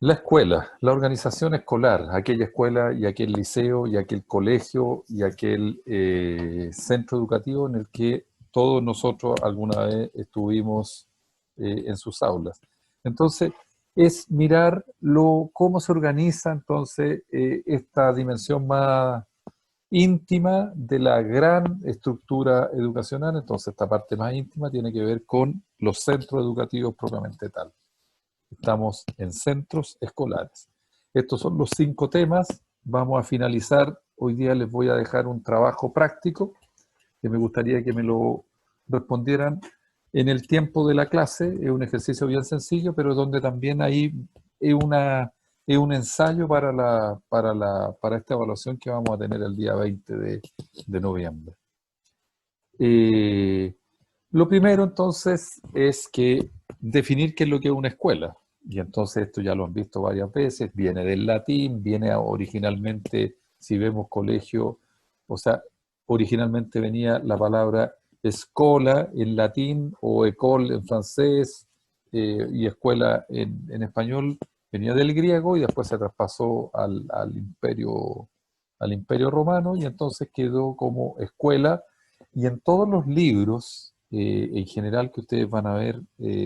La escuela, la organización escolar, aquella escuela y aquel liceo y aquel colegio y aquel centro educativo en el que todos nosotros alguna vez estuvimos en sus aulas. Entonces, es mirar cómo se organiza entonces esta dimensión más íntima de la gran estructura educacional. Entonces, esta parte más íntima tiene que ver con los centros educativos propiamente tal. Estamos en centros escolares. Estos son los 5 temas. Vamos a finalizar. Hoy día les voy a dejar un trabajo práctico que me gustaría que me lo respondieran en el tiempo de la clase. Es un ejercicio bien sencillo, pero donde también hay es, una, es un ensayo para esta evaluación que vamos a tener el día 20 de noviembre. Eh, lo primero entonces es que definir qué es lo que es una escuela. Y entonces esto ya lo han visto varias veces, viene del latín, viene originalmente, si vemos colegio, o sea, originalmente venía la palabra escola en latín o école en francés y escuela en español venía del griego y después se traspasó al imperio romano y entonces quedó como escuela y en todos los libros, en general, que ustedes van a ver,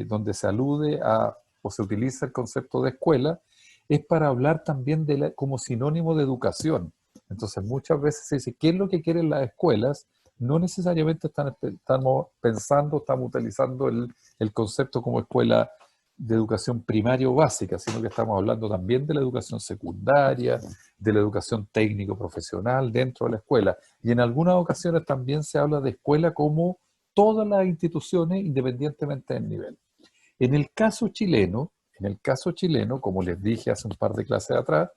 donde se alude a o se utiliza el concepto de escuela, es para hablar también como sinónimo de educación. Entonces, muchas veces se dice, ¿qué es lo que quieren las escuelas? No necesariamente estamos pensando, estamos utilizando el concepto como escuela de educación primaria o básica, sino que estamos hablando también de la educación secundaria, de la educación técnico-profesional dentro de la escuela. Y en algunas ocasiones también se habla de escuela como todas las instituciones, independientemente del nivel. En el caso chileno, como les dije hace un par de clases atrás,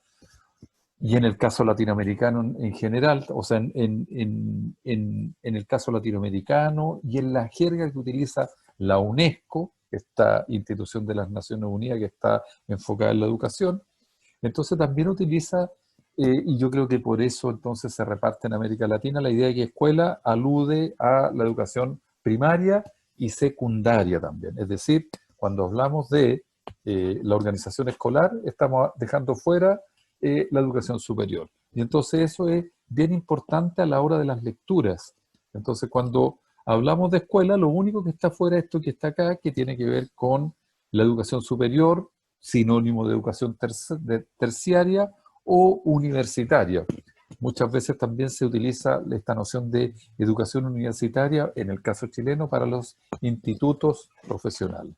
y en el caso latinoamericano en general, o sea, en el caso latinoamericano y en la jerga que utiliza la UNESCO, esta institución de las Naciones Unidas que está enfocada en la educación, entonces también utiliza, y yo creo que por eso entonces se reparte en América Latina, la idea de que escuela alude a la educación primaria y secundaria también. Es decir, cuando hablamos de la organización escolar, estamos dejando fuera la educación superior. Y entonces eso es bien importante a la hora de las lecturas. Entonces cuando hablamos de escuela, lo único que está fuera es esto que está acá, que tiene que ver con la educación superior, sinónimo de educación terciaria o universitaria. Muchas veces también se utiliza esta noción de educación universitaria, en el caso chileno, para los institutos profesionales.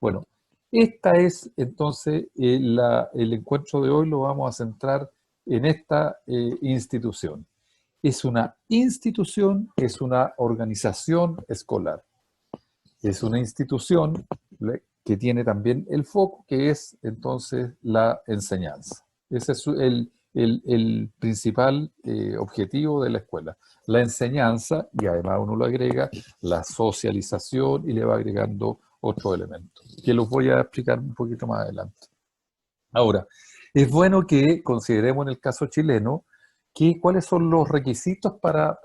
Bueno, esta es entonces el encuentro de hoy, lo vamos a centrar en esta institución. Es una institución, es una organización escolar. Es una institución que tiene también el foco, que es entonces la enseñanza. Ese es el principal objetivo de la escuela. La enseñanza, y además uno lo agrega, la socialización y le va agregando otros elementos, que los voy a explicar un poquito más adelante. Ahora, es bueno que consideremos en el caso chileno cuáles son los requisitos para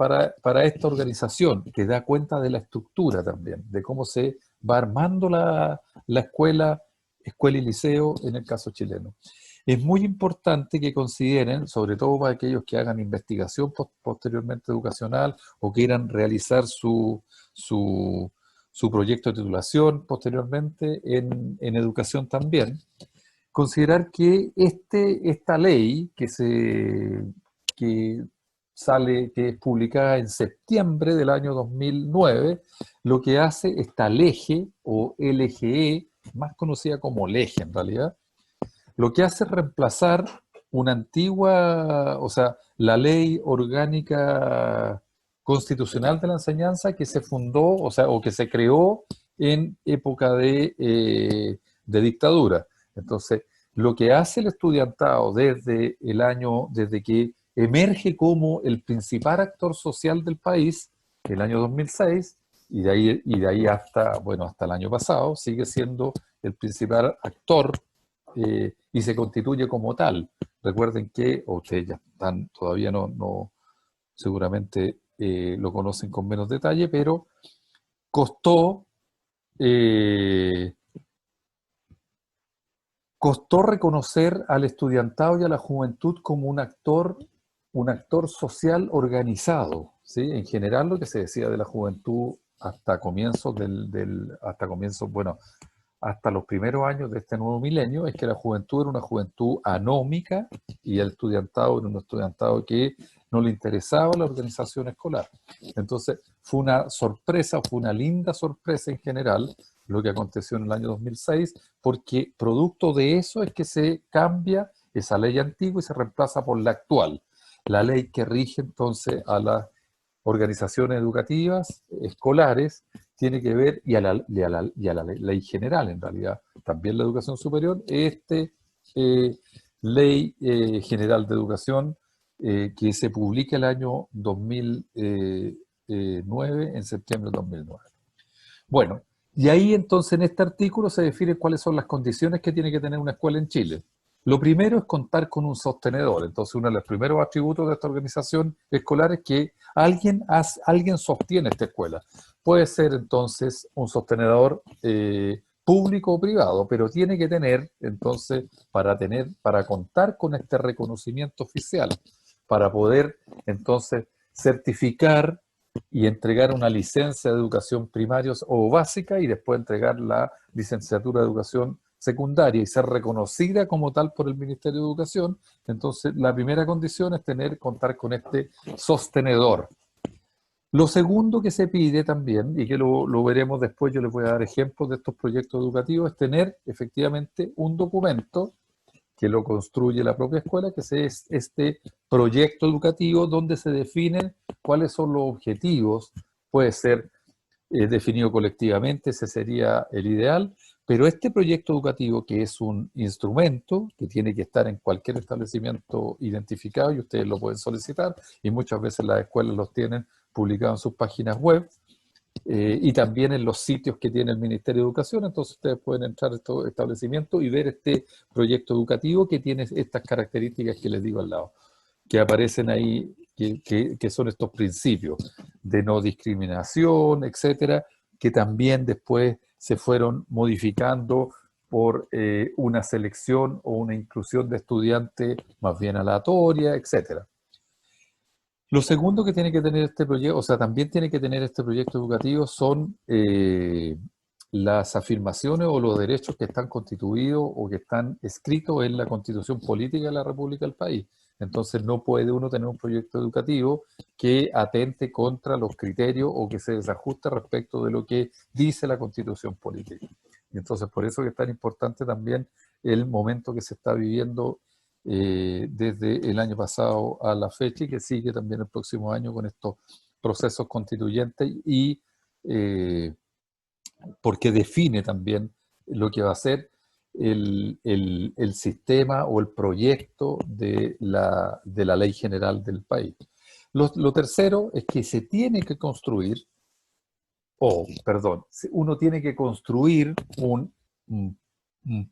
esta organización, que da cuenta de la estructura también, de cómo se va armando la escuela y liceo en el caso chileno. Es muy importante que consideren, sobre todo para aquellos que hagan investigación posteriormente educacional o quieran realizar su proyecto de titulación posteriormente en educación también, considerar que esta ley que sale, que es publicada en septiembre del año 2009, lo que hace esta LEGE o LGE, más conocida como LEGE en realidad, lo que hace es reemplazar una antigua, o sea, la ley orgánica constitucional de la enseñanza que se fundó, o sea, o que se creó en época de dictadura. Entonces, lo que hace el estudiantado desde que emerge como el principal actor social del país, el año 2006, y de ahí hasta, bueno, hasta el año pasado, sigue siendo el principal actor y se constituye como tal. Recuerden que, o ustedes ya están, todavía no seguramente lo conocen con menos detalle, pero costó eh, costó reconocer al estudiantado y a la juventud como un actor social organizado, ¿sí? En general lo que se decía de la juventud hasta comienzos bueno, hasta los primeros años de este nuevo milenio, es que la juventud era una juventud anómica y el estudiantado era un estudiantado que no le interesaba la organización escolar. Entonces, fue una sorpresa, fue una linda sorpresa en general lo que aconteció en el año 2006, porque producto de eso es que se cambia esa ley antigua y se reemplaza por la actual, la ley que rige entonces a las organizaciones educativas, escolares, tiene que ver, y a la ley general en realidad, también la educación superior, eh, ley general de educación que se publica el año 2009, en septiembre de 2009. Bueno, y ahí entonces en este artículo se define cuáles son las condiciones que tiene que tener una escuela en Chile. Lo primero es contar con un sostenedor. Entonces, uno de los primeros atributos de esta organización escolar es que alguien sostiene esta escuela. Puede ser entonces un sostenedor público o privado, pero tiene que tener, entonces, para contar con este reconocimiento oficial, para poder entonces certificar y entregar una licencia de educación primaria o básica y después entregar la licenciatura de educación secundaria y ser reconocida como tal por el Ministerio de Educación. Entonces, la primera condición es contar con este sostenedor. Lo segundo que se pide también, y que lo veremos después, yo les voy a dar ejemplos de estos proyectos educativos, es tener efectivamente un documento que lo construye la propia escuela, que es este proyecto educativo donde se definen cuáles son los objetivos. Puede ser definido colectivamente, ese sería el ideal, pero este proyecto educativo, que es un instrumento que tiene que estar en cualquier establecimiento identificado y ustedes lo pueden solicitar, y muchas veces las escuelas los tienen publicados en sus páginas web, y también en los sitios que tiene el Ministerio de Educación. Entonces ustedes pueden entrar a estos establecimientos y ver este proyecto educativo que tiene estas características que les digo al lado, que aparecen ahí, que son estos principios de no discriminación, etcétera, que también después se fueron modificando por una selección o una inclusión de estudiantes más bien aleatoria, etcétera. Lo segundo que tiene que tener este proyecto, o sea, también tiene que tener este proyecto educativo son las afirmaciones o los derechos que están constituidos o que están escritos en la Constitución Política de la República del país. Entonces no puede uno tener un proyecto educativo que atente contra los criterios o que se desajuste respecto de lo que dice la Constitución Política. Y entonces por eso que es tan importante también el momento que se está viviendo desde el año pasado a la fecha y que sigue también el próximo año con estos procesos constituyentes y porque define también lo que va a ser el sistema o el proyecto de la ley general del país. Lo tercero es que se tiene que construir, uno tiene que construir un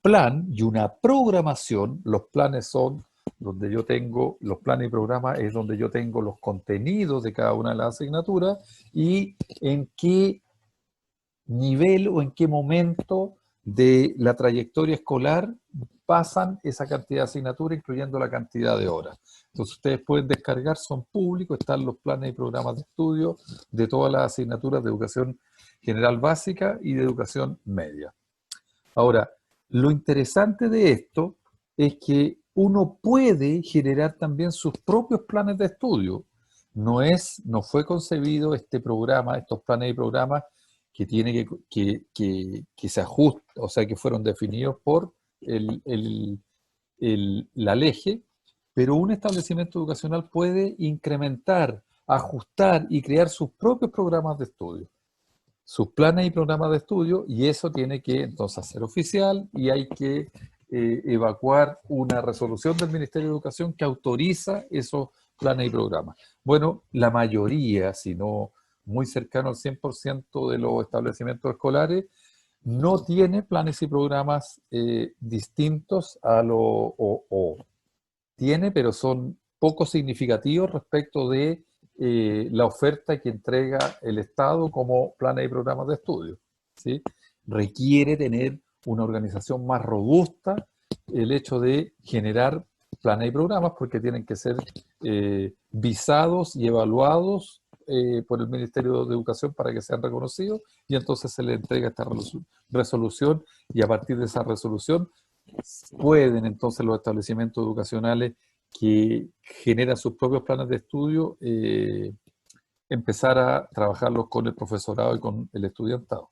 plan y una programación. Los planes son donde yo tengo, los planes y programas es donde yo tengo los contenidos de cada una de las asignaturas y en qué nivel o en qué momento de la trayectoria escolar pasan esa cantidad de asignaturas, incluyendo la cantidad de horas. Entonces ustedes pueden descargar, son públicos, están los planes y programas de estudio de todas las asignaturas de educación general básica y de educación media. Ahora, lo interesante de esto es que uno puede generar también sus propios planes de estudio. No fue concebido este programa, estos planes y programas que se ajustan, o sea, que fueron definidos por la LEGE, pero un establecimiento educacional puede incrementar, ajustar y crear sus propios programas de estudio, sus planes y programas de estudio, y eso tiene que entonces hacer oficial y hay que evacuar una resolución del Ministerio de Educación que autoriza esos planes y programas. Bueno, la mayoría, si no muy cercano al 100% de los establecimientos escolares, no tiene planes y programas distintos o tiene, pero son poco significativos respecto de la oferta que entrega el Estado como planes y programas de estudio, ¿sí? Requiere tener una organización más robusta el hecho de generar planes y programas, porque tienen que ser visados y evaluados por el Ministerio de Educación para que sean reconocidos, y entonces se le entrega esta resolución, y a partir de esa resolución pueden entonces los establecimientos educacionales que generan sus propios planes de estudio empezar a trabajarlos con el profesorado y con el estudiantado.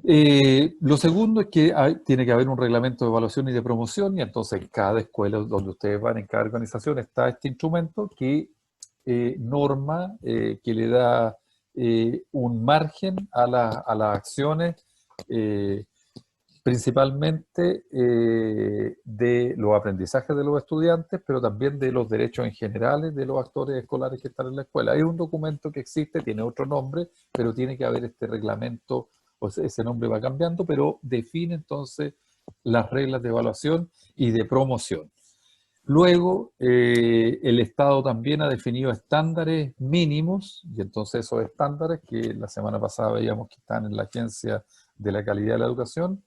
Lo segundo es que tiene que haber un reglamento de evaluación y de promoción, y entonces en cada escuela donde ustedes van, en cada organización, está este instrumento que norma, que le da un margen a las acciones, principalmente de los aprendizajes de los estudiantes, pero también de los derechos en general de los actores escolares que están en la escuela. Hay un documento que existe, tiene otro nombre, pero tiene que haber este reglamento, o sea, ese nombre va cambiando, pero define entonces las reglas de evaluación y de promoción. Luego, el Estado también ha definido estándares mínimos, y entonces esos estándares, que la semana pasada veíamos que están en la Agencia de la Calidad de la Educación,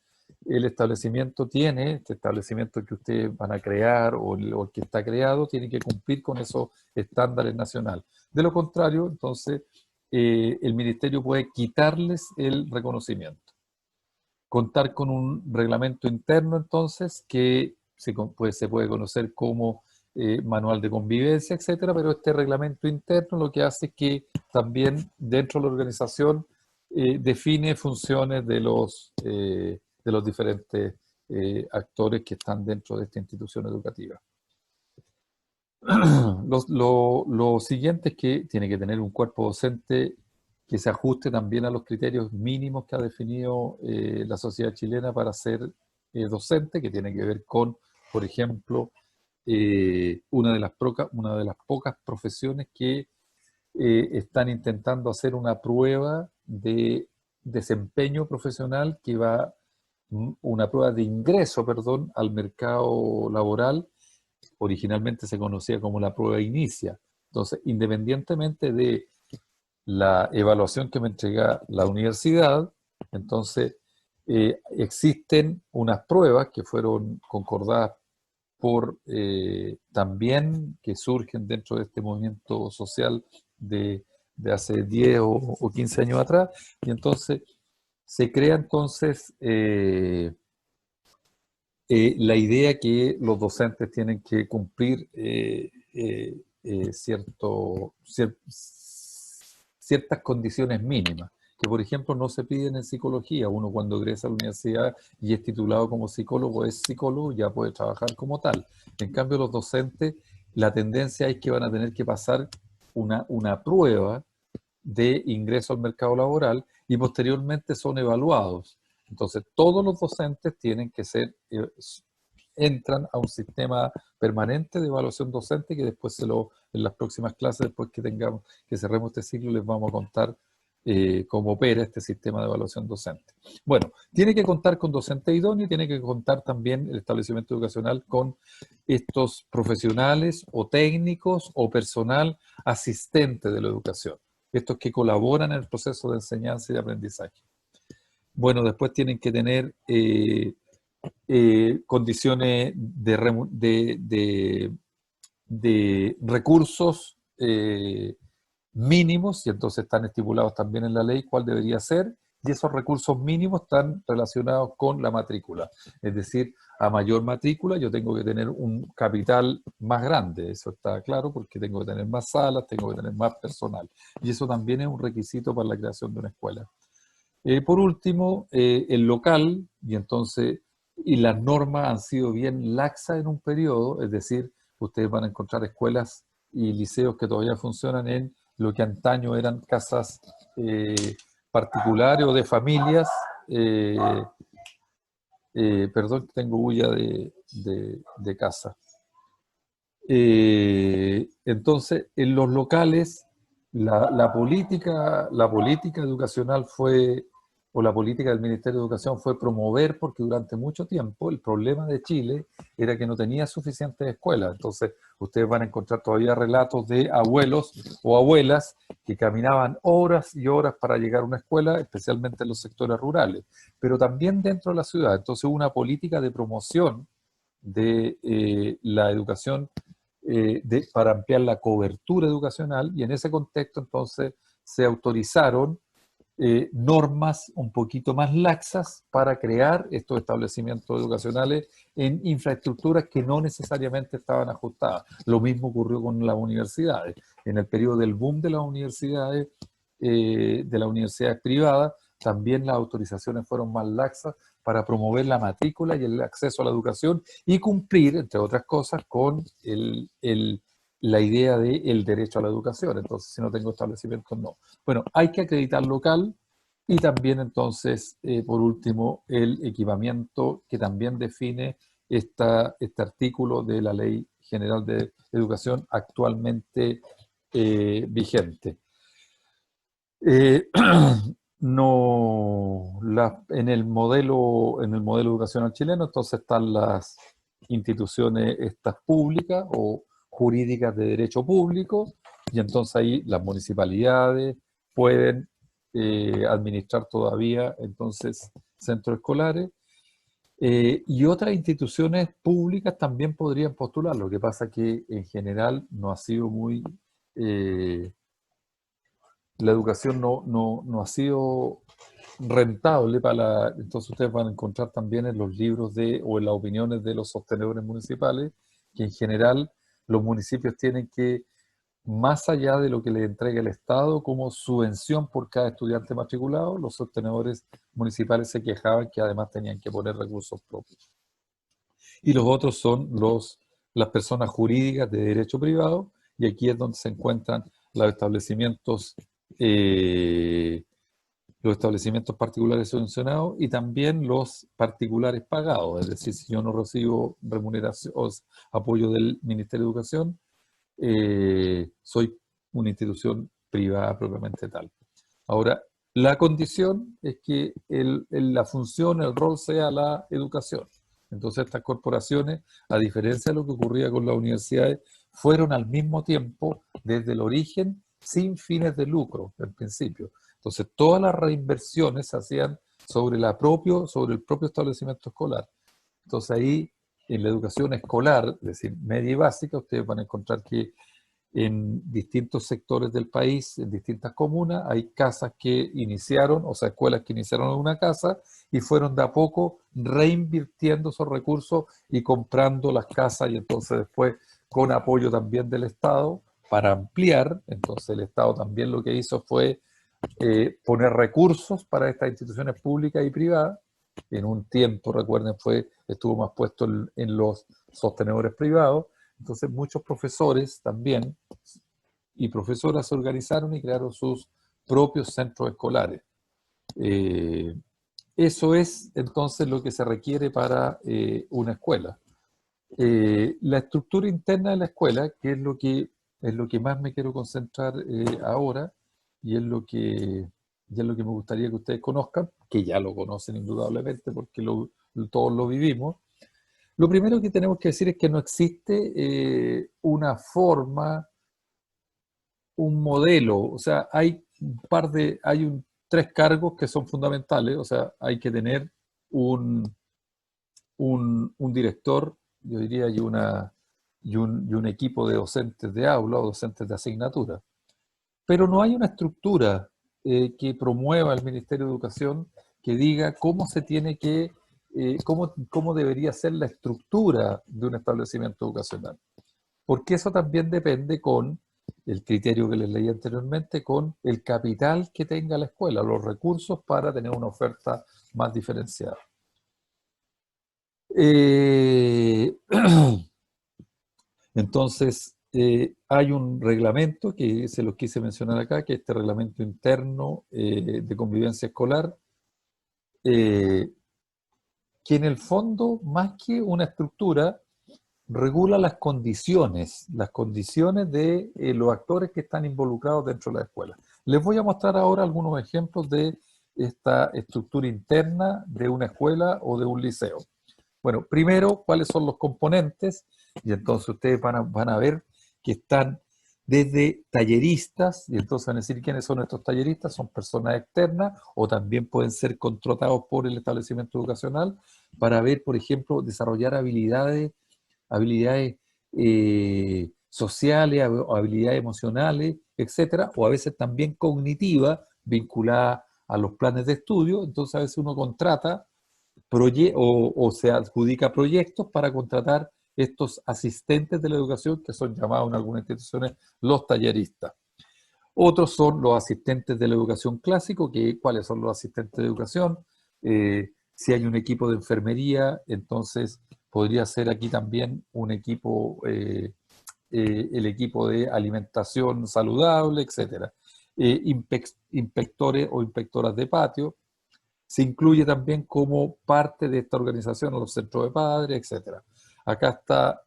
el establecimiento tiene, este establecimiento que ustedes van a crear o el que está creado, tiene que cumplir con esos estándares nacionales. De lo contrario, entonces, el Ministerio puede quitarles el reconocimiento. Contar con un reglamento interno, entonces, que se puede conocer como manual de convivencia, etcétera, pero este reglamento interno lo que hace es que también dentro de la organización define funciones de los diferentes actores que están dentro de esta institución educativa. Lo siguiente es que tiene que tener un cuerpo docente que se ajuste también a los criterios mínimos que ha definido la sociedad chilena para ser docente, que tiene que ver con, por ejemplo, una de las pocas profesiones que están intentando hacer una prueba de desempeño profesional que va, una prueba de ingreso, perdón, al mercado laboral. Originalmente se conocía como la prueba inicia. Entonces, independientemente de la evaluación que me entrega la universidad, entonces existen unas pruebas que fueron concordadas por también que surgen dentro de este movimiento social de hace 10 o 15 años atrás, y entonces se crea entonces la idea que los docentes tienen que cumplir ciertas condiciones mínimas, que por ejemplo no se piden en psicología. Uno cuando ingresa a la universidad y es titulado como psicólogo, es psicólogo, ya puede trabajar como tal. En cambio los docentes, la tendencia es que van a tener que pasar una prueba de ingreso al mercado laboral y posteriormente son evaluados. Entonces todos los docentes tienen que entran a un sistema permanente de evaluación docente que después en las próximas clases, después que cerremos este ciclo, les vamos a contar cómo opera este sistema de evaluación docente. Bueno, tiene que contar con docente idóneo y tiene que contar también el establecimiento educacional con estos profesionales o técnicos o personal asistente de la educación, estos que colaboran en el proceso de enseñanza y de aprendizaje. Bueno, después tienen que tener condiciones de recursos mínimos, y entonces están estipulados también en la ley cuál debería ser, y esos recursos mínimos están relacionados con la matrícula. Es decir, a mayor matrícula yo tengo que tener un capital más grande, eso está claro, porque tengo que tener más salas, tengo que tener más personal, y eso también es un requisito para la creación de una escuela. Por último, el local, y las normas han sido bien laxas en un periodo, es decir, ustedes van a encontrar escuelas y liceos que todavía funcionan en lo que antaño eran casas particulares o de familias. Perdón, tengo bulla de casa. Entonces, en los locales, la política educacional fue o la política del Ministerio de Educación fue promover, porque durante mucho tiempo el problema de Chile era que no tenía suficientes escuelas. Entonces, ustedes van a encontrar todavía relatos de abuelos o abuelas que caminaban horas y horas para llegar a una escuela, especialmente en los sectores rurales, pero también dentro de la ciudad. Entonces, hubo una política de promoción de la educación para ampliar la cobertura educacional, y en ese contexto entonces se autorizaron normas un poquito más laxas para crear estos establecimientos educacionales en infraestructuras que no necesariamente estaban ajustadas. Lo mismo ocurrió con las universidades. En el periodo del boom de las universidades privadas, también las autorizaciones fueron más laxas para promover la matrícula y el acceso a la educación y cumplir, entre otras cosas, con la idea del derecho a la educación. Entonces, si no tengo establecimientos, no. Bueno, hay que acreditar local y también entonces, por último, el equipamiento que también define este artículo de la Ley General de Educación actualmente vigente. No, en el modelo educacional chileno, entonces están las instituciones estas públicas o jurídicas de derecho público, y entonces ahí las municipalidades pueden administrar todavía entonces centros escolares, y otras instituciones públicas también podrían postular. Lo que pasa que en general no ha sido muy... la educación no ha sido rentable para la... Entonces ustedes van a encontrar también en los libros o en las opiniones de los sostenedores municipales, que en general los municipios tienen que, más allá de lo que les entrega el Estado como subvención por cada estudiante matriculado, los sostenedores municipales se quejaban que además tenían que poner recursos propios. Y los otros son las personas jurídicas de derecho privado, y aquí es donde se encuentran los establecimientos eh, particulares subvencionados y también los particulares pagados. Es decir, si yo no recibo remuneración o apoyo del Ministerio de Educación, soy una institución privada propiamente tal. Ahora, la condición es que la función, el rol sea la educación. Entonces estas corporaciones, a diferencia de lo que ocurría con las universidades, fueron al mismo tiempo, desde el origen, sin fines de lucro, en principio. Entonces todas las reinversiones se hacían sobre el propio establecimiento escolar. Entonces ahí, en la educación escolar, es decir, media y básica, ustedes van a encontrar que en distintos sectores del país, en distintas comunas, hay casas que iniciaron, o sea, escuelas que iniciaron en una casa y fueron de a poco reinvirtiendo esos recursos y comprando las casas, y entonces después, con apoyo también del Estado, para ampliar. Entonces el Estado también lo que hizo fue poner recursos para estas instituciones públicas y privadas. En un tiempo, recuerden, estuvo más puesto en los sostenedores privados. Entonces muchos profesores también y profesoras se organizaron y crearon sus propios centros escolares. Eso es entonces lo que se requiere para una escuela. La estructura interna de la escuela, que es lo que más me quiero concentrar ahora, y es lo que me gustaría que ustedes conozcan, que ya lo conocen indudablemente porque todos lo vivimos. Lo primero que tenemos que decir es que no existe una forma, un modelo. O sea, hay tres cargos que son fundamentales. O sea, hay que tener un director, yo diría, y un equipo de docentes de aula o docentes de asignatura. Pero no hay una estructura que promueva el Ministerio de Educación, que diga cómo se tiene que, cómo debería ser la estructura de un establecimiento educacional. Porque eso también depende, con el criterio que les leí anteriormente, con el capital que tenga la escuela, los recursos para tener una oferta más diferenciada. Entonces, hay un reglamento que se los quise mencionar acá, que es este reglamento interno de convivencia escolar, que en el fondo, más que una estructura, regula las condiciones de los actores que están involucrados dentro de la escuela. Les voy a mostrar ahora algunos ejemplos de esta estructura interna de una escuela o de un liceo? Bueno, primero, ¿cuáles son los componentes? Y entonces ustedes van a ver que están desde talleristas, y entonces van a decir quiénes son estos talleristas, son personas externas o también pueden ser contratados por el establecimiento educacional para ver, por ejemplo, desarrollar habilidades sociales, habilidades emocionales, etcétera, o a veces también cognitivas vinculadas a los planes de estudio. Entonces a veces uno contrata o se adjudica proyectos para contratar estos asistentes de la educación que son llamados en algunas instituciones los talleristas. Otros son los asistentes de la educación clásico, ¿cuáles son los asistentes de educación? Si hay un equipo de enfermería, entonces podría ser aquí también un equipo, el equipo de alimentación saludable, etc. Inspectores o inspectoras de patio. Se incluye también como parte de esta organización a los centros de padres, etc. Acá está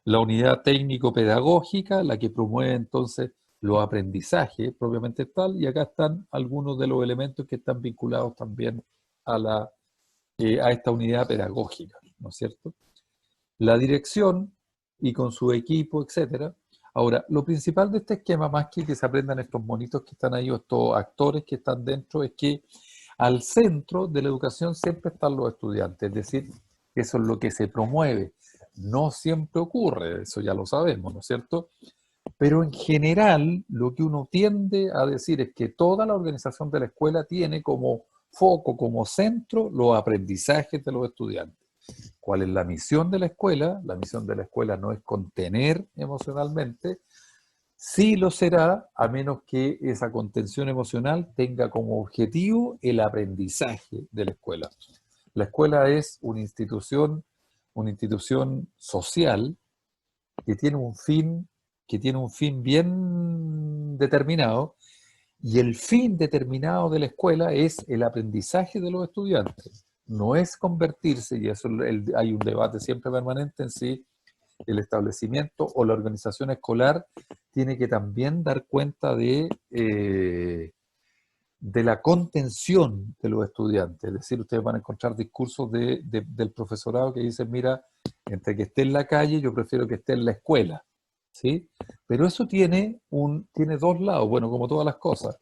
la unidad técnico-pedagógica, la que promueve entonces los aprendizajes propiamente tal, y acá están algunos de los elementos que están vinculados también a esta unidad pedagógica, ¿no es cierto? La dirección y con su equipo, etcétera. Ahora, lo principal de este esquema, más que se aprendan estos monitos que están ahí o estos actores que están dentro, es que al centro de la educación siempre están los estudiantes, es decir, eso es lo que se promueve. No siempre ocurre, eso ya lo sabemos, ¿no es cierto? Pero en general, lo que uno tiende a decir es que toda la organización de la escuela tiene como foco, como centro, los aprendizajes de los estudiantes. ¿Cuál es la misión de la escuela? La misión de la escuela no es contener emocionalmente, sí lo será a menos que esa contención emocional tenga como objetivo el aprendizaje de la escuela. La escuela es una institución social que tiene un fin bien determinado, y el fin determinado de la escuela es el aprendizaje de los estudiantes. No es convertirse, y eso hay un debate siempre permanente en si el establecimiento o la organización escolar tiene que también dar cuenta de la contención de los estudiantes. Es decir, ustedes van a encontrar discursos del profesorado que dicen, mira, entre que esté en la calle, yo prefiero que esté en la escuela. ¿Sí? Pero eso tiene dos lados, bueno, como todas las cosas.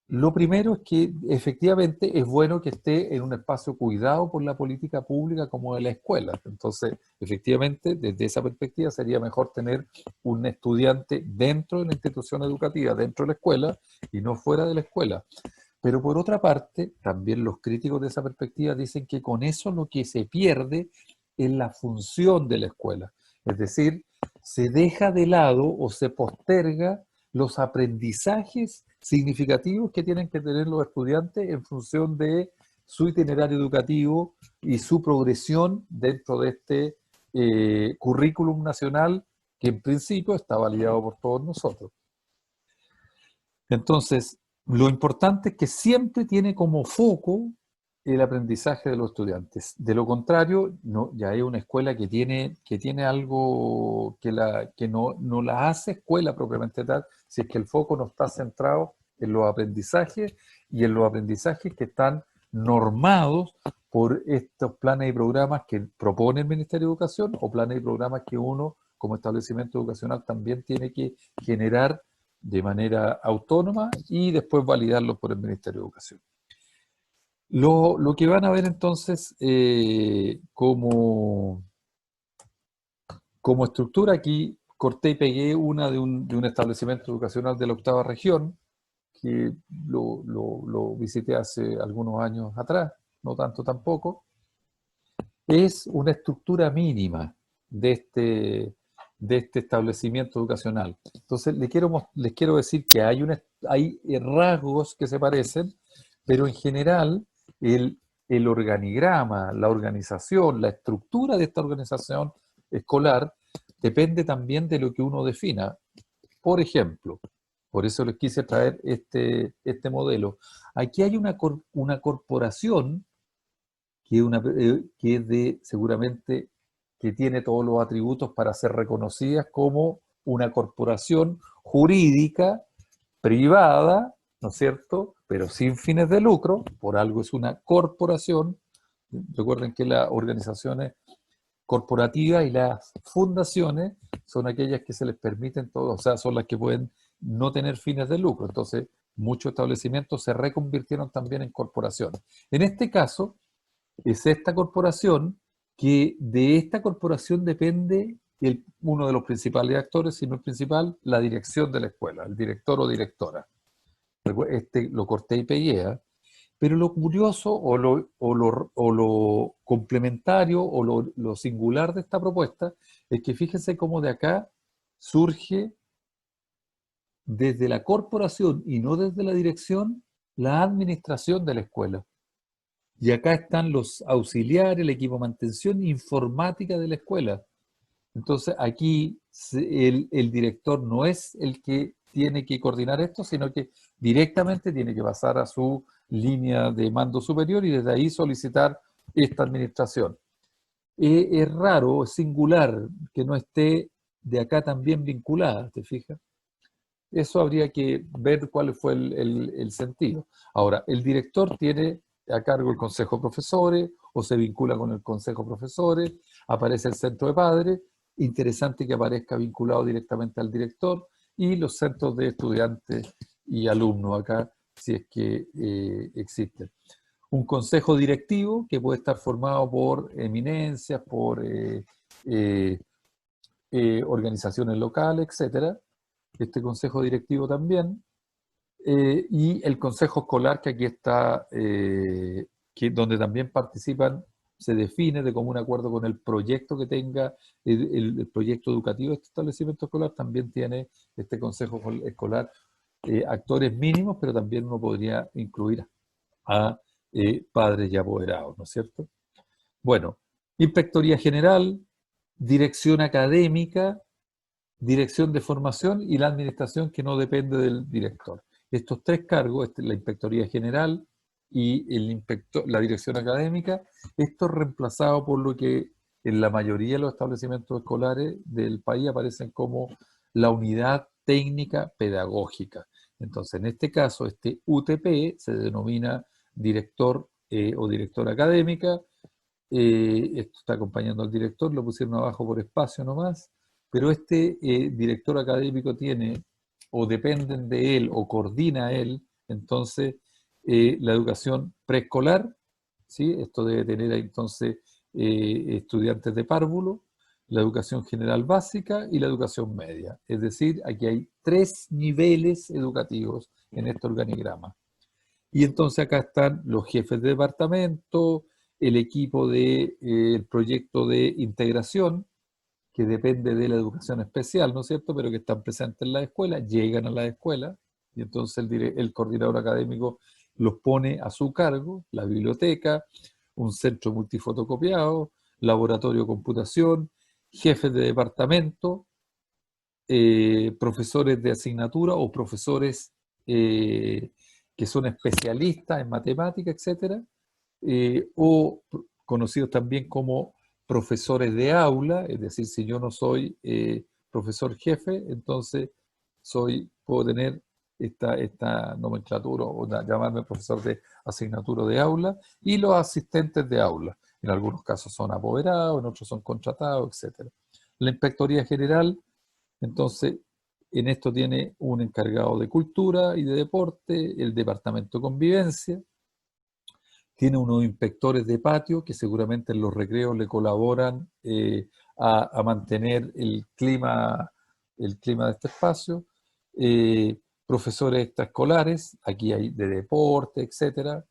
Lo primero es que efectivamente es bueno que esté en un espacio cuidado por la política pública como de la escuela. Entonces, efectivamente, desde esa perspectiva sería mejor tener un estudiante dentro de la institución educativa, dentro de la escuela y no fuera de la escuela. Pero por otra parte, también los críticos de esa perspectiva dicen que con eso lo que se pierde es la función de la escuela. Es decir, se deja de lado o se posterga los aprendizajes significativos que tienen que tener los estudiantes en función de su itinerario educativo y su progresión dentro de este currículum nacional que en principio está validado por todos nosotros. Entonces, lo importante es que siempre tiene como foco el aprendizaje de los estudiantes. De lo contrario, no, ya hay una escuela que tiene algo que no la hace escuela propiamente tal, si es que el foco no está centrado en los aprendizajes y en los aprendizajes que están normados por estos planes y programas que propone el Ministerio de Educación o planes y programas que uno como establecimiento educacional también tiene que generar de manera autónoma y después validarlo por el Ministerio de Educación. Lo que van a ver entonces como estructura, aquí corté y pegué una de un establecimiento educacional de la 8ª región, que lo visité hace algunos años atrás, no tanto tampoco. Es una estructura mínima de este establecimiento educacional. Entonces, les quiero decir que hay rasgos que se parecen, pero en general el organigrama, la organización, la estructura de esta organización escolar depende también de lo que uno defina. Por ejemplo, por eso les quise traer este modelo. Aquí hay una corporación que es seguramente que tiene todos los atributos para ser reconocidas como una corporación jurídica privada, ¿no es cierto?, pero sin fines de lucro, por algo es una corporación. Recuerden que las organizaciones corporativas y las fundaciones son aquellas que se les permiten todo, o sea, son las que pueden no tener fines de lucro. Entonces, muchos establecimientos se reconvirtieron también en corporaciones. En este caso, es esta corporación que de esta corporación depende uno de los principales actores, si no el principal, la dirección de la escuela, el director o directora. Lo corté y pegué, ¿eh? Pero lo curioso o lo complementario o lo singular de esta propuesta es que fíjense cómo de acá surge desde la corporación y no desde la dirección la administración de la escuela. Y acá están los auxiliares, el equipo de mantención informática de la escuela. Entonces aquí el director no es el que tiene que coordinar esto, sino que directamente tiene que pasar a su línea de mando superior y desde ahí solicitar esta administración. Es raro, es singular que no esté de acá también vinculada, ¿te fijas? Eso habría que ver cuál fue el sentido. Ahora, el director tiene a cargo el consejo de profesores o se vincula con el consejo de profesores, aparece el centro de padres, interesante que aparezca vinculado directamente al director, y los centros de estudiantes y alumnos acá, si es que existen. Un consejo directivo que puede estar formado por eminencias, por organizaciones locales, etcétera. Este consejo directivo también, y el consejo escolar que aquí está, donde también participan, se define de común acuerdo con el proyecto que tenga el proyecto educativo de este establecimiento escolar, también tiene este consejo escolar actores mínimos, pero también uno podría incluir a padres y apoderados, ¿no es cierto? Bueno, Inspectoría General, Dirección Académica, Dirección de Formación y la administración que no depende del director. Estos tres cargos, la Inspectoría General y la Dirección Académica, esto es reemplazado por lo que en la mayoría de los establecimientos escolares del país aparecen como la Unidad Técnica Pedagógica. Entonces, en este caso, este UTP se denomina director o directora académica. Esto está acompañando al director, lo pusieron abajo por espacio nomás, pero este director académico tiene, o dependen de él, o coordina él, entonces, la educación preescolar, ¿sí? Esto debe tener entonces estudiantes de párvulo, la educación general básica y la educación media. Es decir, aquí hay 3 niveles educativos en este organigrama. Y entonces acá están los jefes de departamento, el equipo del proyecto de integración, que depende de la educación especial, ¿no es cierto? Pero que están presentes en la escuela, llegan a la escuela, y entonces el coordinador académico los pone a su cargo, la biblioteca, un centro multifotocopiado, laboratorio de computación, jefes de departamento, profesores de asignatura o profesores que son especialistas en matemática, etcétera, o conocidos también como profesores de aula, es decir, si yo no soy profesor jefe, entonces puedo tener esta nomenclatura o llamarme profesor de asignatura de aula, y los asistentes de aula. En algunos casos son apoderados, en otros son contratados, etc. La Inspectoría General, entonces, en esto tiene un encargado de cultura y de deporte, el departamento de convivencia, tiene unos inspectores de patio que seguramente en los recreos le colaboran a mantener el clima de este espacio, profesores extraescolares, aquí hay de deporte, etcétera,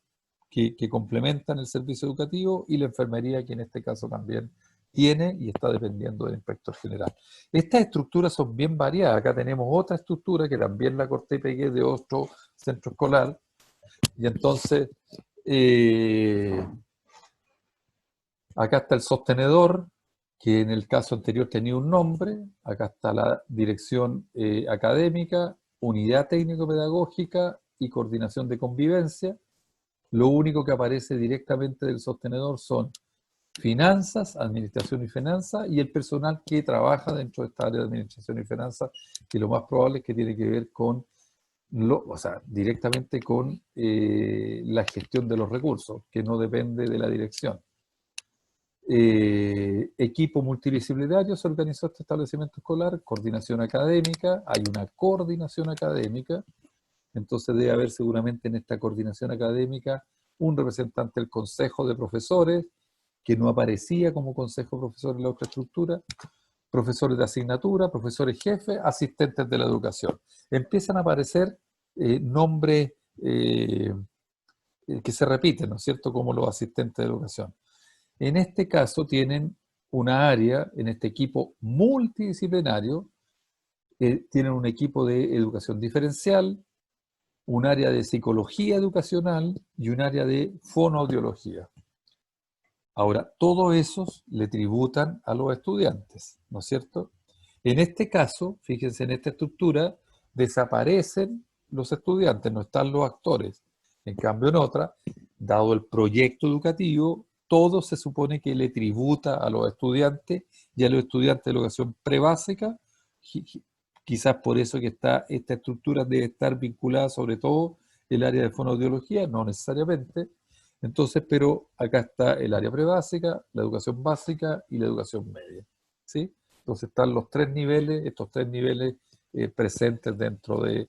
que complementan el servicio educativo, y la enfermería, que en este caso también tiene y está dependiendo del inspector general. Estas estructuras son bien variadas. Acá tenemos otra estructura que también la corté y pegué de otro centro escolar, y entonces acá está el sostenedor, que en el caso anterior tenía un nombre. Acá está la dirección académica, unidad técnico-pedagógica y coordinación de convivencia. Lo único que aparece directamente del sostenedor son finanzas, administración y finanzas, y el personal que trabaja dentro de esta área de administración y finanzas, que lo más probable es que tiene que ver con o sea, directamente con la gestión de los recursos, que no depende de la dirección. Equipo multidisciplinario se organizó este establecimiento escolar, coordinación académica, hay una coordinación académica, entonces debe haber seguramente en esta coordinación académica un representante del consejo de profesores, que no aparecía como consejo de profesores en la otra estructura, profesores de asignatura, profesores jefes, asistentes de la educación. Empiezan a aparecer nombres que se repiten, ¿no es cierto?, como los asistentes de educación. En este caso tienen una área, en este equipo multidisciplinario, tienen un equipo de educación diferencial, un área de psicología educacional y un área de fonoaudiología. Ahora, todos esos le tributan a los estudiantes, ¿no es cierto? En este caso, fíjense, en esta estructura desaparecen los estudiantes, no están los actores. En cambio, en otra, dado el proyecto educativo, todo se supone que le tributa a los estudiantes y a los estudiantes de educación prebásica. Quizás por eso que esta estructura debe estar vinculada sobre todo el área de fonoaudiología, no necesariamente. Entonces, pero acá está el área prebásica, la educación básica y la educación media, ¿sí? Entonces están los tres niveles, estos tres niveles presentes dentro de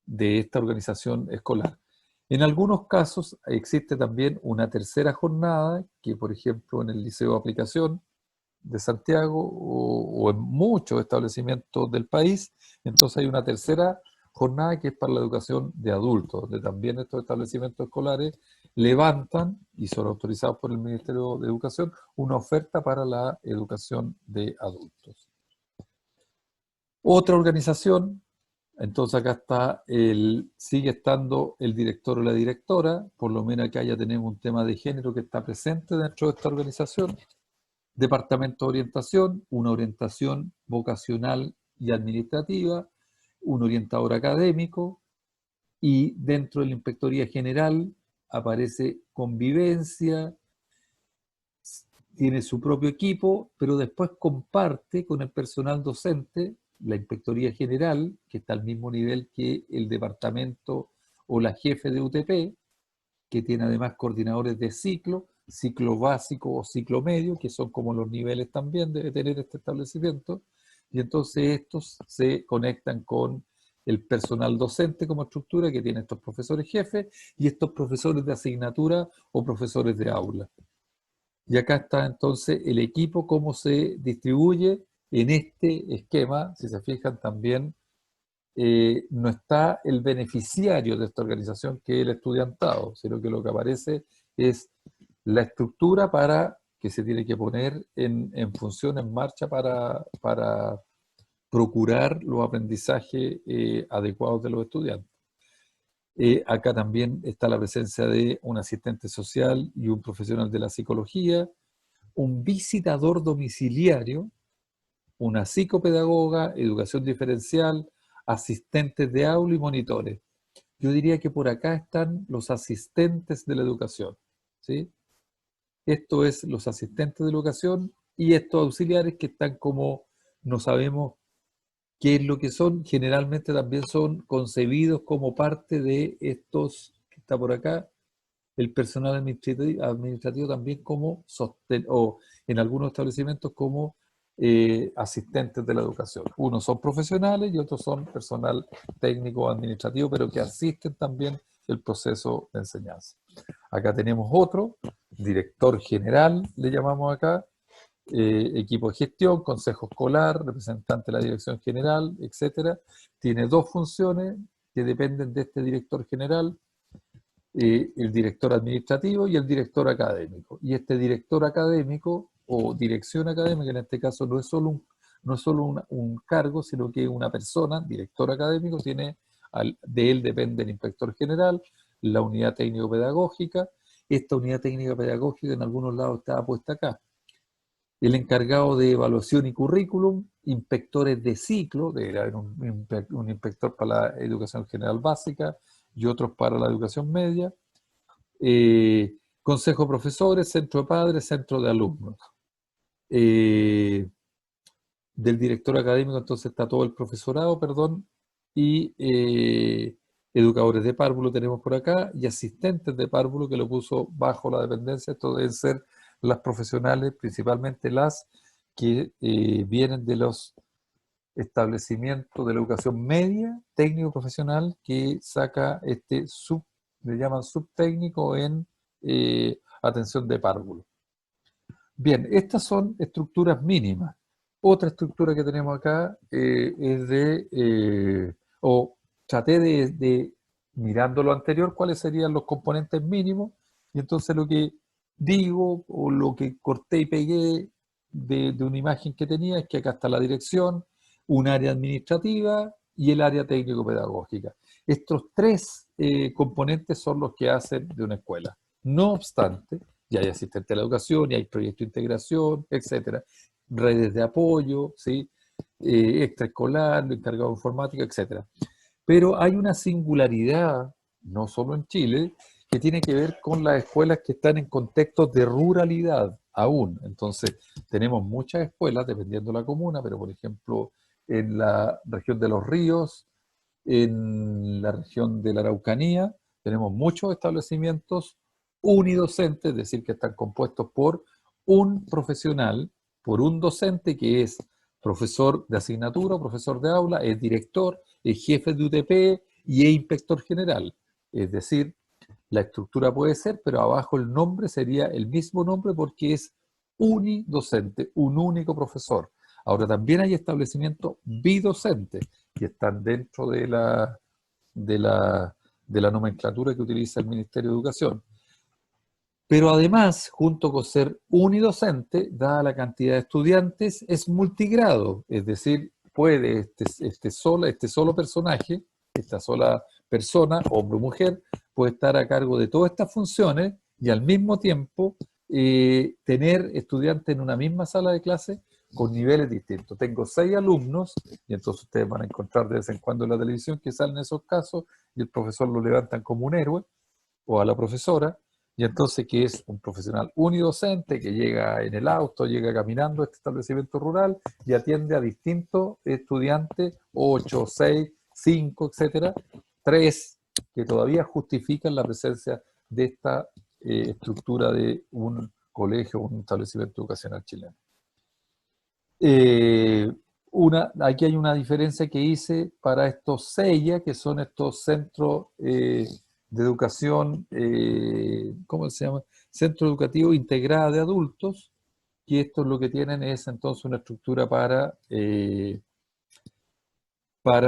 esta organización escolar. En algunos casos existe también una tercera jornada, que por ejemplo en el Liceo de Aplicación de Santiago o en muchos establecimientos del país, entonces hay una tercera jornada que es para la educación de adultos, donde también estos establecimientos escolares levantan, y son autorizados por el Ministerio de Educación, una oferta para la educación de adultos. Otra organización, entonces acá está sigue estando el director o la directora, por lo menos acá ya tenemos un tema de género que está presente dentro de esta organización. Departamento de orientación, una orientación vocacional y administrativa, un orientador académico, y dentro de la Inspectoría General aparece convivencia, tiene su propio equipo, pero después comparte con el personal docente la Inspectoría General, que está al mismo nivel que el departamento o la jefe de UTP, que tiene además coordinadores de ciclo básico o ciclo medio, que son como los niveles también debe tener este establecimiento, y entonces estos se conectan con el personal docente como estructura que tiene estos profesores jefes y estos profesores de asignatura o profesores de aula. Y acá está entonces el equipo, cómo se distribuye en este esquema. Si se fijan también, no está el beneficiario de esta organización, que es el estudiantado, sino que lo que aparece es la estructura para que se tiene que poner en función, en marcha, para procurar los aprendizajes adecuados de los estudiantes. Acá también está la presencia de un asistente social y un profesional de la psicología, un visitador domiciliario, una psicopedagoga, educación diferencial, asistentes de aula y monitores. Yo diría que por acá están los asistentes de la educación, ¿sí? Esto es los asistentes de educación y estos auxiliares que están como, no sabemos qué es lo que son, generalmente también son concebidos como parte de estos que está por acá, el personal administrativo también como o en algunos establecimientos como asistentes de la educación. Unos son profesionales y otros son personal técnico administrativo, pero que asisten también el proceso de enseñanza. Acá tenemos otro, director general, le llamamos acá, equipo de gestión, consejo escolar, representante de la dirección general, etcétera. Tiene dos funciones que dependen de este director general, el director administrativo y el director académico. Y este director académico o dirección académica, en este caso, no es solo un cargo, sino que una persona, director académico, de él depende el inspector general, la unidad técnico-pedagógica. Esta unidad técnica-pedagógica en algunos lados está puesta acá. El encargado de evaluación y currículum, inspectores de ciclo, debería haber un inspector para la educación general básica y otros para la educación media, consejo de profesores, centro de padres, centro de alumnos. Del director académico entonces está todo el profesorado, perdón, y educadores de párvulo tenemos por acá, y asistentes de párvulo que lo puso bajo la dependencia. Esto deben ser las profesionales, principalmente las que vienen de los establecimientos de la educación media, técnico profesional, que saca le llaman subtécnico en atención de párvulo. Bien, estas son estructuras mínimas. Otra estructura que tenemos acá es o traté mirando lo anterior, cuáles serían los componentes mínimos, y entonces lo que digo o lo que corté y pegué de una imagen que tenía es que acá está la dirección, un área administrativa y el área técnico-pedagógica. Estos tres componentes son los que hacen de una escuela. No obstante, ya hay asistente de la educación, y hay proyecto de integración, etcétera, redes de apoyo, ¿sí? Extraescolar, lo encargado de informática, etcétera. Pero hay una singularidad, no solo en Chile, que tiene que ver con las escuelas que están en contextos de ruralidad aún. Entonces, tenemos muchas escuelas, dependiendo de la comuna, pero por ejemplo, en la región de Los Ríos, en la región de la Araucanía, tenemos muchos establecimientos unidocentes, es decir, que están compuestos por un profesional, por un docente que es profesor de asignatura, profesor de aula, es director, es jefe de UTP y es inspector general. Es decir, la estructura puede ser, pero abajo el nombre sería el mismo nombre porque es unidocente, un único profesor. Ahora también hay establecimientos bidocentes que están dentro de la, de la nomenclatura que utiliza el Ministerio de Educación. Pero además, junto con ser unidocente, dada la cantidad de estudiantes, es multigrado, es decir, puede este solo personaje, esta sola persona, hombre o mujer, puede estar a cargo de todas estas funciones y al mismo tiempo tener estudiantes en una misma sala de clase con niveles distintos. Tengo 6 alumnos, y entonces ustedes van a encontrar de vez en cuando en la televisión que salen esos casos y el profesor lo levantan como un héroe, o a la profesora, y entonces que es un profesional unidocente que llega en el auto, llega caminando a este establecimiento rural y atiende a distintos estudiantes, 8, 6, 5, etcétera, 3 que todavía justifican la presencia de esta estructura de un colegio o un establecimiento educacional chileno. Eh, Aquí hay una diferencia que hice para estos CEIA, que son estos centros de educación, ¿cómo se llama? Centro Educativo Integrada de Adultos, que estos lo que tienen es entonces una estructura para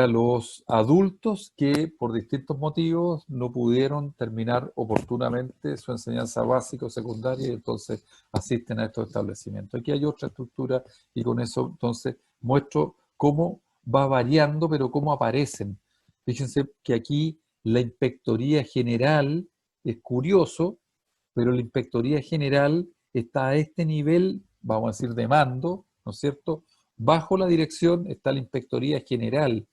los adultos que por distintos motivos no pudieron terminar oportunamente su enseñanza básica o secundaria y entonces asisten a estos establecimientos. Aquí hay otra estructura y con eso entonces muestro cómo va variando, pero cómo aparecen. Fíjense que aquí la Inspectoría General es curioso, pero la Inspectoría General está a este nivel, vamos a decir, de mando, ¿no es cierto? Bajo la dirección está la Inspectoría General.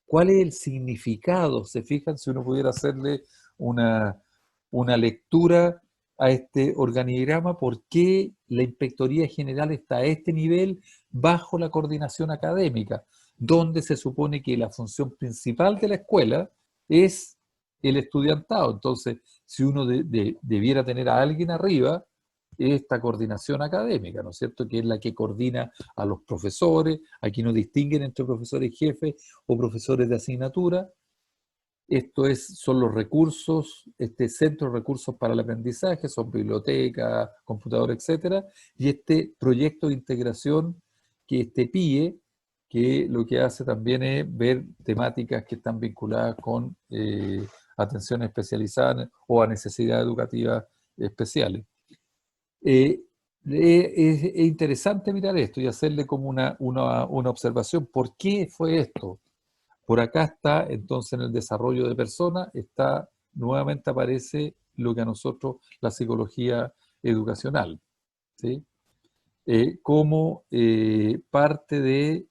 ¿Cuál es el significado? ¿Se fijan? Si uno pudiera hacerle una, una lectura a este organigrama, ¿por qué la Inspectoría General está a este nivel bajo la coordinación académica? Donde se supone que la función principal de la escuela es el estudiantado. Entonces, si uno debiera tener a alguien arriba, esta coordinación académica, ¿no es cierto? Que es la que coordina a los profesores. Aquí no distinguen entre profesores jefes o profesores de asignatura. Son los recursos, este centro de recursos para el aprendizaje, son bibliotecas, computadores, etcétera, y este proyecto de integración que este PIE, que lo que hace también es ver temáticas que están vinculadas con atención especializada o a necesidades educativas especiales. Eh, es interesante mirar esto y hacerle como una observación. ¿Por qué fue esto? Por acá está, entonces, en el desarrollo de personas, nuevamente aparece lo que a nosotros la psicología educacional, ¿sí? Como parte de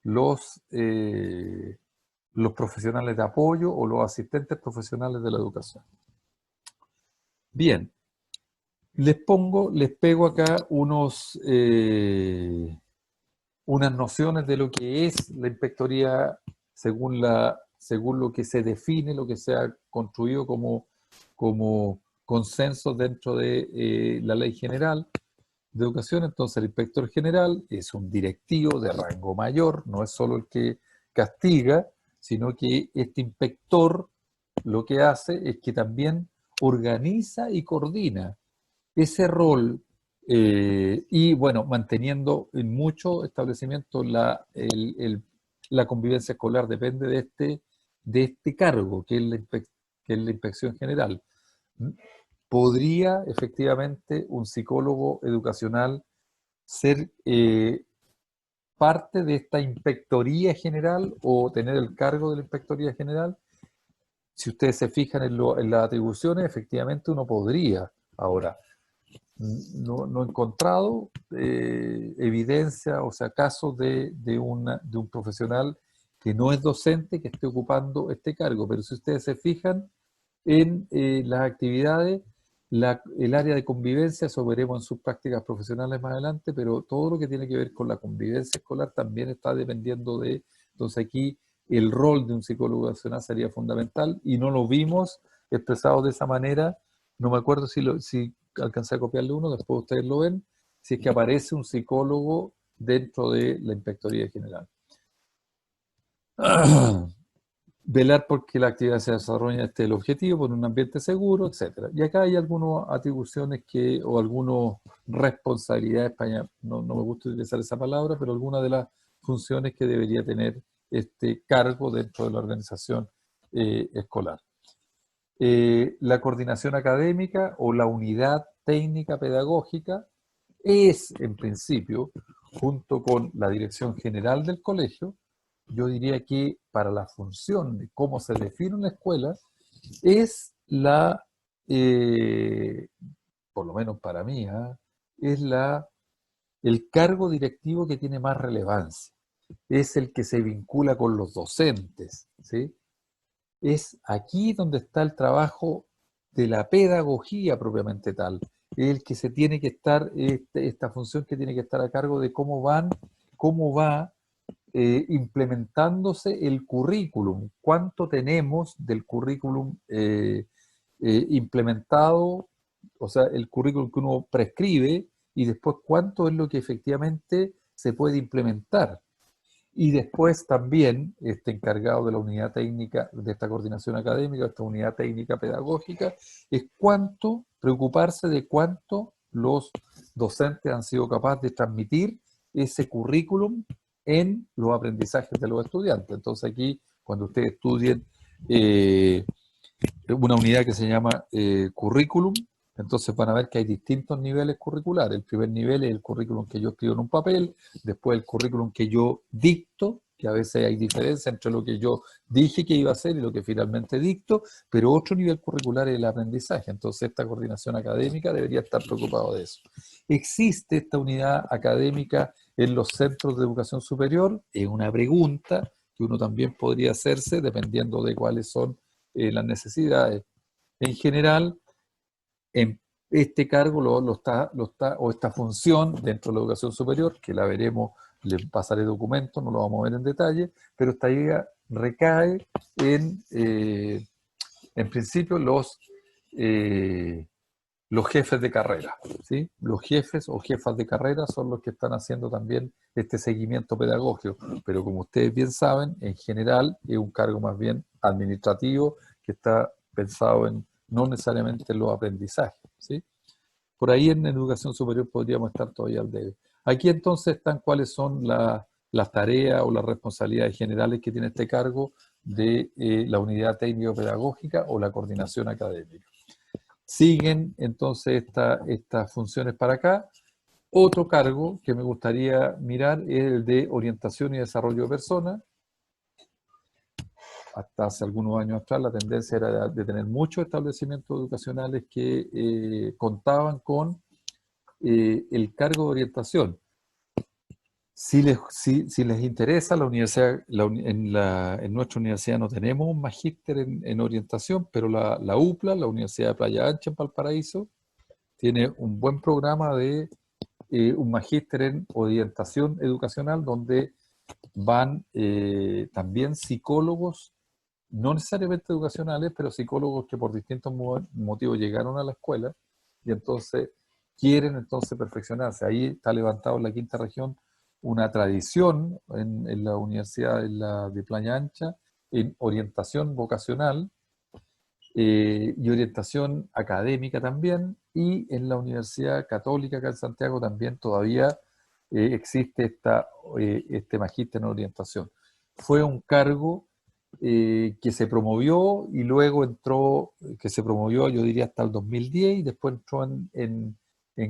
los profesionales de apoyo o los asistentes profesionales de la educación. Bien, les pego acá unas nociones de lo que es la inspectoría según lo que se define, lo que se ha construido como consenso dentro de la ley general de educación. Entonces el inspector general es un directivo de rango mayor, no es solo el que castiga, sino que este inspector lo que hace es que también organiza y coordina ese rol. Y bueno, manteniendo en muchos establecimientos la convivencia escolar depende de este cargo, que es la inspección general. ¿Podría efectivamente un psicólogo educacional ser parte de esta inspectoría general o tener el cargo de la inspectoría general? Si ustedes se fijan en las atribuciones, efectivamente uno podría. Ahora, no he encontrado evidencia, o sea, casos de un profesional que no es docente que esté ocupando este cargo. Pero si ustedes se fijan en las actividades, el área de convivencia, eso veremos en sus prácticas profesionales más adelante, pero todo lo que tiene que ver con la convivencia escolar también está dependiendo de. Entonces aquí el rol de un psicólogo educacional sería fundamental y no lo vimos expresado de esa manera. No me acuerdo si alcancé a copiarle uno, después ustedes lo ven, si es que aparece un psicólogo dentro de la Inspectoría General. Velar porque la actividad se desarrolle este el objetivo, por un ambiente seguro, etc. Y acá hay algunas atribuciones o algunas responsabilidades, no me gusta utilizar esa palabra, pero algunas de las funciones que debería tener este cargo dentro de la organización escolar. La coordinación académica o la unidad técnica pedagógica es, en principio, junto con la dirección general del colegio, yo diría que para la función de cómo se define una escuela, es por lo menos para mí, es el cargo directivo que tiene más relevancia. Es el que se vincula con los docentes, ¿sí? Es aquí donde está el trabajo de la pedagogía propiamente tal. Es el que se tiene que estar, esta función que tiene que estar a cargo de cómo va implementándose el currículum. ¿Cuánto tenemos del currículum implementado? O sea, el currículum que uno prescribe y después cuánto es lo que efectivamente se puede implementar. Y después también encargado de la unidad técnica, de esta coordinación académica, esta unidad técnica pedagógica, es preocuparse de cuánto los docentes han sido capaces de transmitir ese currículum en los aprendizajes de los estudiantes. Entonces aquí, cuando ustedes estudien una unidad que se llama currículum, entonces van a ver que hay distintos niveles curriculares. El primer nivel es el currículum que yo escribo en un papel, después el currículum que yo dicto, que a veces hay diferencia entre lo que yo dije que iba a hacer y lo que finalmente dicto, pero otro nivel curricular es el aprendizaje. Entonces esta coordinación académica debería estar preocupado de eso. ¿Existe esta unidad académica en los centros de educación superior? Es una pregunta que uno también podría hacerse dependiendo de cuáles son las necesidades. En general, en este cargo o esta función dentro de la educación superior, que la veremos, le pasaré documentos, no lo vamos a ver en detalle, pero esta idea recae en principio los jefes de carrera, ¿sí? Los jefes o jefas de carrera son los que están haciendo también este seguimiento pedagógico, pero como ustedes bien saben, en general es un cargo más bien administrativo que está pensado en no necesariamente en los aprendizajes, ¿sí? Por ahí en educación superior podríamos estar todavía al debe. Aquí entonces están cuáles son las tareas o las responsabilidades generales que tiene este cargo de la unidad técnico-pedagógica o la coordinación académica. Siguen entonces estas funciones para acá. Otro cargo que me gustaría mirar es el de orientación y desarrollo de personas. Hasta hace algunos años atrás la tendencia era de tener muchos establecimientos educacionales que contaban con el cargo de orientación. Si les interesa, la universidad, en nuestra universidad no tenemos un magíster en orientación, pero la UPLA, la Universidad de Playa Ancha en Valparaíso, tiene un buen programa de un magíster en orientación educacional donde van también psicólogos, no necesariamente educacionales, pero psicólogos que por distintos motivos llegaron a la escuela y entonces quieren entonces perfeccionarse. Ahí está levantado en la quinta región una tradición en la universidad de Playa Ancha en orientación vocacional y orientación académica también, y en la Universidad Católica acá en Santiago también todavía existe este magíster en orientación. Fue un cargo que se promovió y luego entró, que se promovió yo diría hasta el 2010 y después entró en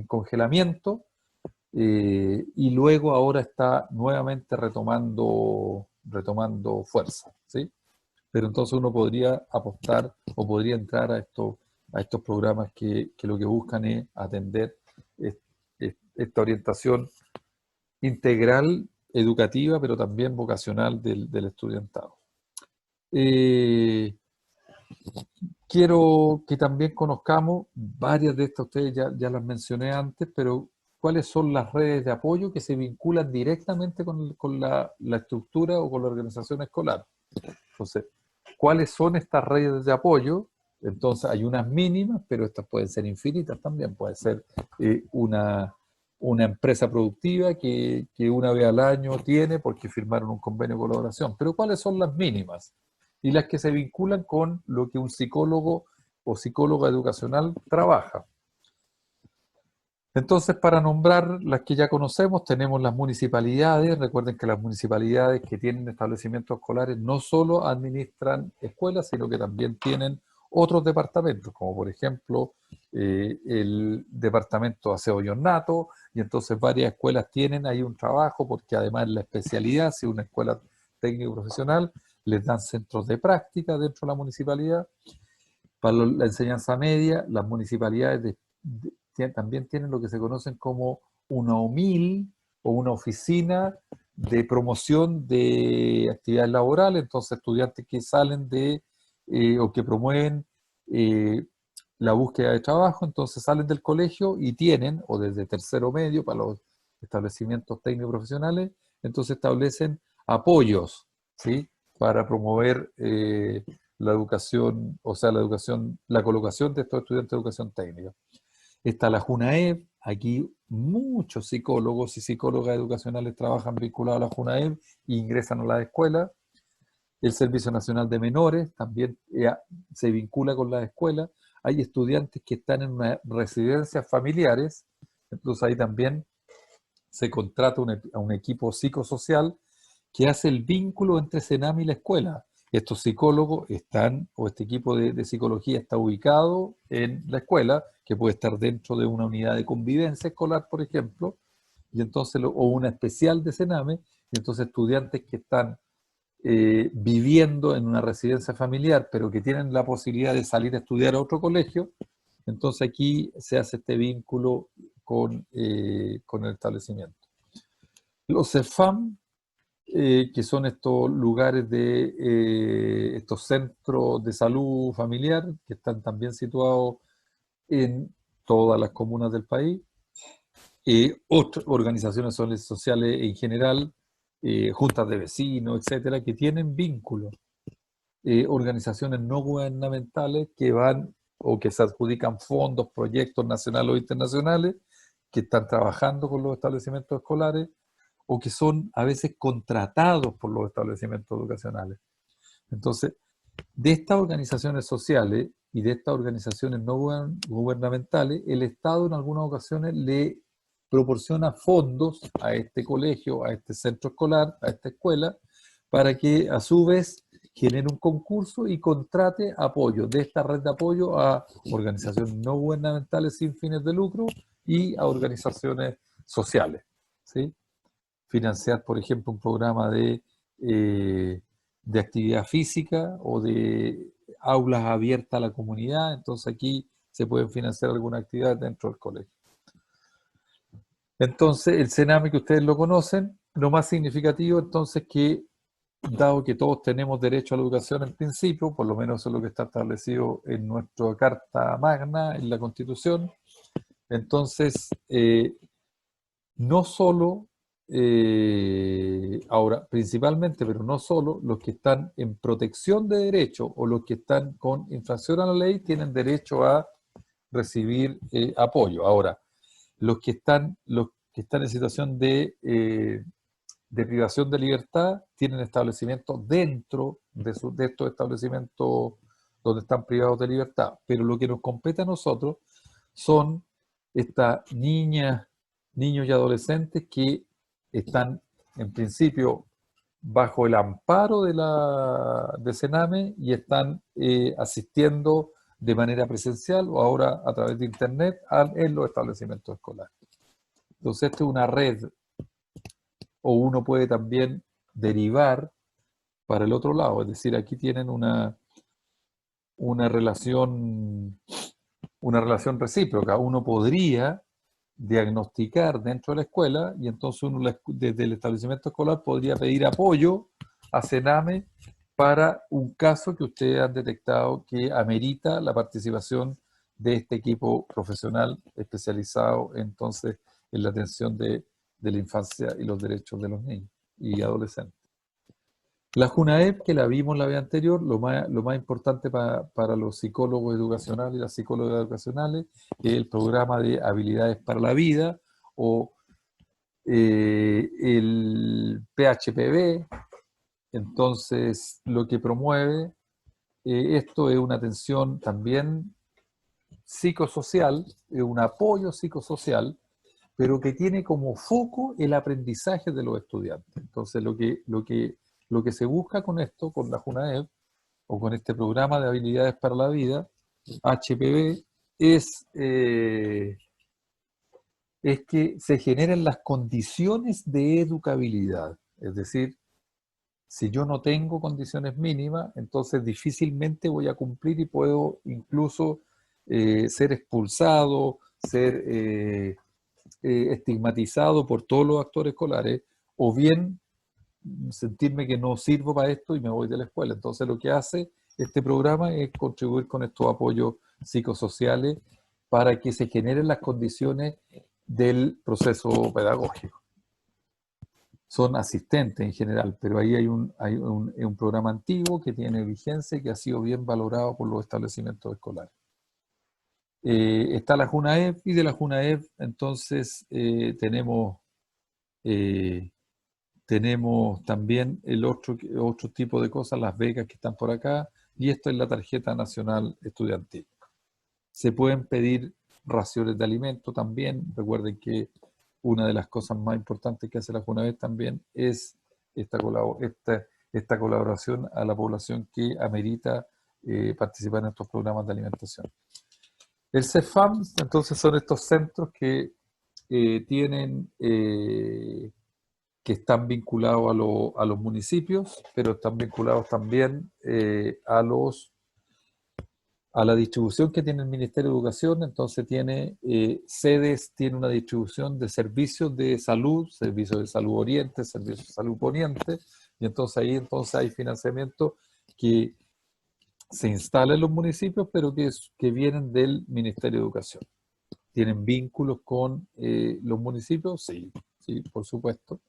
congelamiento y luego ahora está nuevamente retomando fuerza, ¿sí? Pero entonces uno podría apostar o podría entrar a estos programas que lo que buscan es atender esta orientación integral, educativa, pero también vocacional del estudiantado. Quiero que también conozcamos varias de estas, ustedes ya las mencioné antes, pero cuáles son las redes de apoyo que se vinculan directamente con la estructura o con la organización escolar. Entonces, ¿cuáles son estas redes de apoyo? Entonces, hay unas mínimas, pero estas pueden ser infinitas también. Puede ser una empresa productiva que una vez al año tiene porque firmaron un convenio de colaboración. Pero ¿cuáles son las mínimas? Y las que se vinculan con lo que un psicólogo o psicóloga educacional trabaja. Entonces, para nombrar las que ya conocemos, tenemos las municipalidades. Recuerden que las municipalidades que tienen establecimientos escolares no solo administran escuelas, sino que también tienen otros departamentos, como por ejemplo el departamento de aseo y ornato, y entonces varias escuelas tienen ahí un trabajo, porque además la especialidad, si una escuela técnico profesional, les dan centros de práctica dentro de la municipalidad. Para la enseñanza media, las municipalidades también tienen lo que se conocen como una OMIL o una oficina de promoción de actividades laborales, entonces estudiantes que salen o que promueven la búsqueda de trabajo, entonces salen del colegio y tienen, o desde tercero medio para los establecimientos técnicos profesionales, entonces establecen apoyos, ¿sí? Para promover la educación, o sea, la colocación de estos estudiantes de educación técnica. Está la JUNAEB, aquí muchos psicólogos y psicólogas educacionales trabajan vinculados a la JUNAEB e ingresan a la escuela. El Servicio Nacional de Menores también se vincula con la escuela. Hay estudiantes que están en una residencias familiares, entonces ahí también se contrata a un equipo psicosocial que hace el vínculo entre Senami y la escuela. Estos psicólogos o este equipo de psicología está ubicado en la escuela, que puede estar dentro de una unidad de convivencia escolar, por ejemplo, y entonces, o una especial de Sename, y entonces estudiantes que están viviendo en una residencia familiar, pero que tienen la posibilidad de salir a estudiar a otro colegio, entonces aquí se hace este vínculo con el establecimiento. Los CEFAM, que son estos lugares estos centros de salud familiar, que están también situados en todas las comunas del país, otras organizaciones sociales en general, juntas de vecinos, etcétera, que tienen vínculos, organizaciones no gubernamentales que van o que se adjudican fondos, proyectos nacionales o internacionales, que están trabajando con los establecimientos escolares, o que son a veces contratados por los establecimientos educacionales. Entonces, de estas organizaciones sociales y de estas organizaciones no gubernamentales, el Estado en algunas ocasiones le proporciona fondos a este colegio, a este centro escolar, a esta escuela, para que a su vez genere un concurso y contrate apoyo de esta red de apoyo a organizaciones no gubernamentales sin fines de lucro y a organizaciones sociales, ¿sí? Financiar, por ejemplo, un programa de actividad física o de aulas abiertas a la comunidad, entonces aquí se pueden financiar alguna actividad dentro del colegio. Entonces, el Sename, que ustedes lo conocen, lo más significativo entonces que, dado que todos tenemos derecho a la educación en principio, por lo menos eso es lo que está establecido en nuestra Carta Magna, en la Constitución, entonces no solo, ahora, principalmente, pero no solo, los que están en protección de derechos o los que están con infracción a la ley tienen derecho a recibir apoyo. Ahora, los que están en situación de privación de libertad tienen establecimientos dentro de estos establecimientos donde están privados de libertad. Pero lo que nos compete a nosotros son estas niñas, niños y adolescentes que están en principio bajo el amparo de Sename y están asistiendo de manera presencial o ahora a través de internet en los establecimientos escolares. Entonces, esta es una red, o uno puede también derivar para el otro lado, es decir, aquí tienen una relación, una relación recíproca. Uno podría diagnosticar dentro de la escuela y entonces uno desde el establecimiento escolar podría pedir apoyo a Sename para un caso que ustedes han detectado que amerita la participación de este equipo profesional especializado entonces en la atención de la infancia y los derechos de los niños y adolescentes. La JUNAEP, que la vimos la vez anterior, lo más importante para los psicólogos educacionales y las psicólogas educacionales es el programa de habilidades para la vida o el PHPB. Entonces, lo que promueve esto es una atención también psicosocial, es un apoyo psicosocial, pero que tiene como foco el aprendizaje de los estudiantes. Entonces, lo que se busca con esto, con la JUNAEP, o con este programa de habilidades para la vida, HPV, es que se generen las condiciones de educabilidad. Es decir, si yo no tengo condiciones mínimas, entonces difícilmente voy a cumplir y puedo incluso ser expulsado, ser estigmatizado por todos los actores escolares, o bien sentirme que no sirvo para esto y me voy de la escuela. Entonces lo que hace este programa es contribuir con estos apoyos psicosociales para que se generen las condiciones del proceso pedagógico. Son asistentes en general, pero ahí hay un programa antiguo que tiene vigencia y que ha sido bien valorado por los establecimientos escolares. Está la JUNAEP y de la JUNAEP entonces tenemos también el otro tipo de cosas, las becas que están por acá, y esto es la tarjeta nacional estudiantil. Se pueden pedir raciones de alimento también. Recuerden que una de las cosas más importantes que hace la JUNAEP también es esta colaboración a la población que amerita participar en estos programas de alimentación. El CEFAM, entonces, son estos centros que que están vinculados a los municipios, pero están vinculados también a la distribución que tiene el Ministerio de Educación. Entonces tiene sedes, tiene una distribución de servicios de salud Oriente, servicios de salud Poniente, y entonces ahí hay financiamiento que se instala en los municipios, pero que vienen del Ministerio de Educación. ¿Tienen vínculos con los municipios? Sí, sí, por supuesto.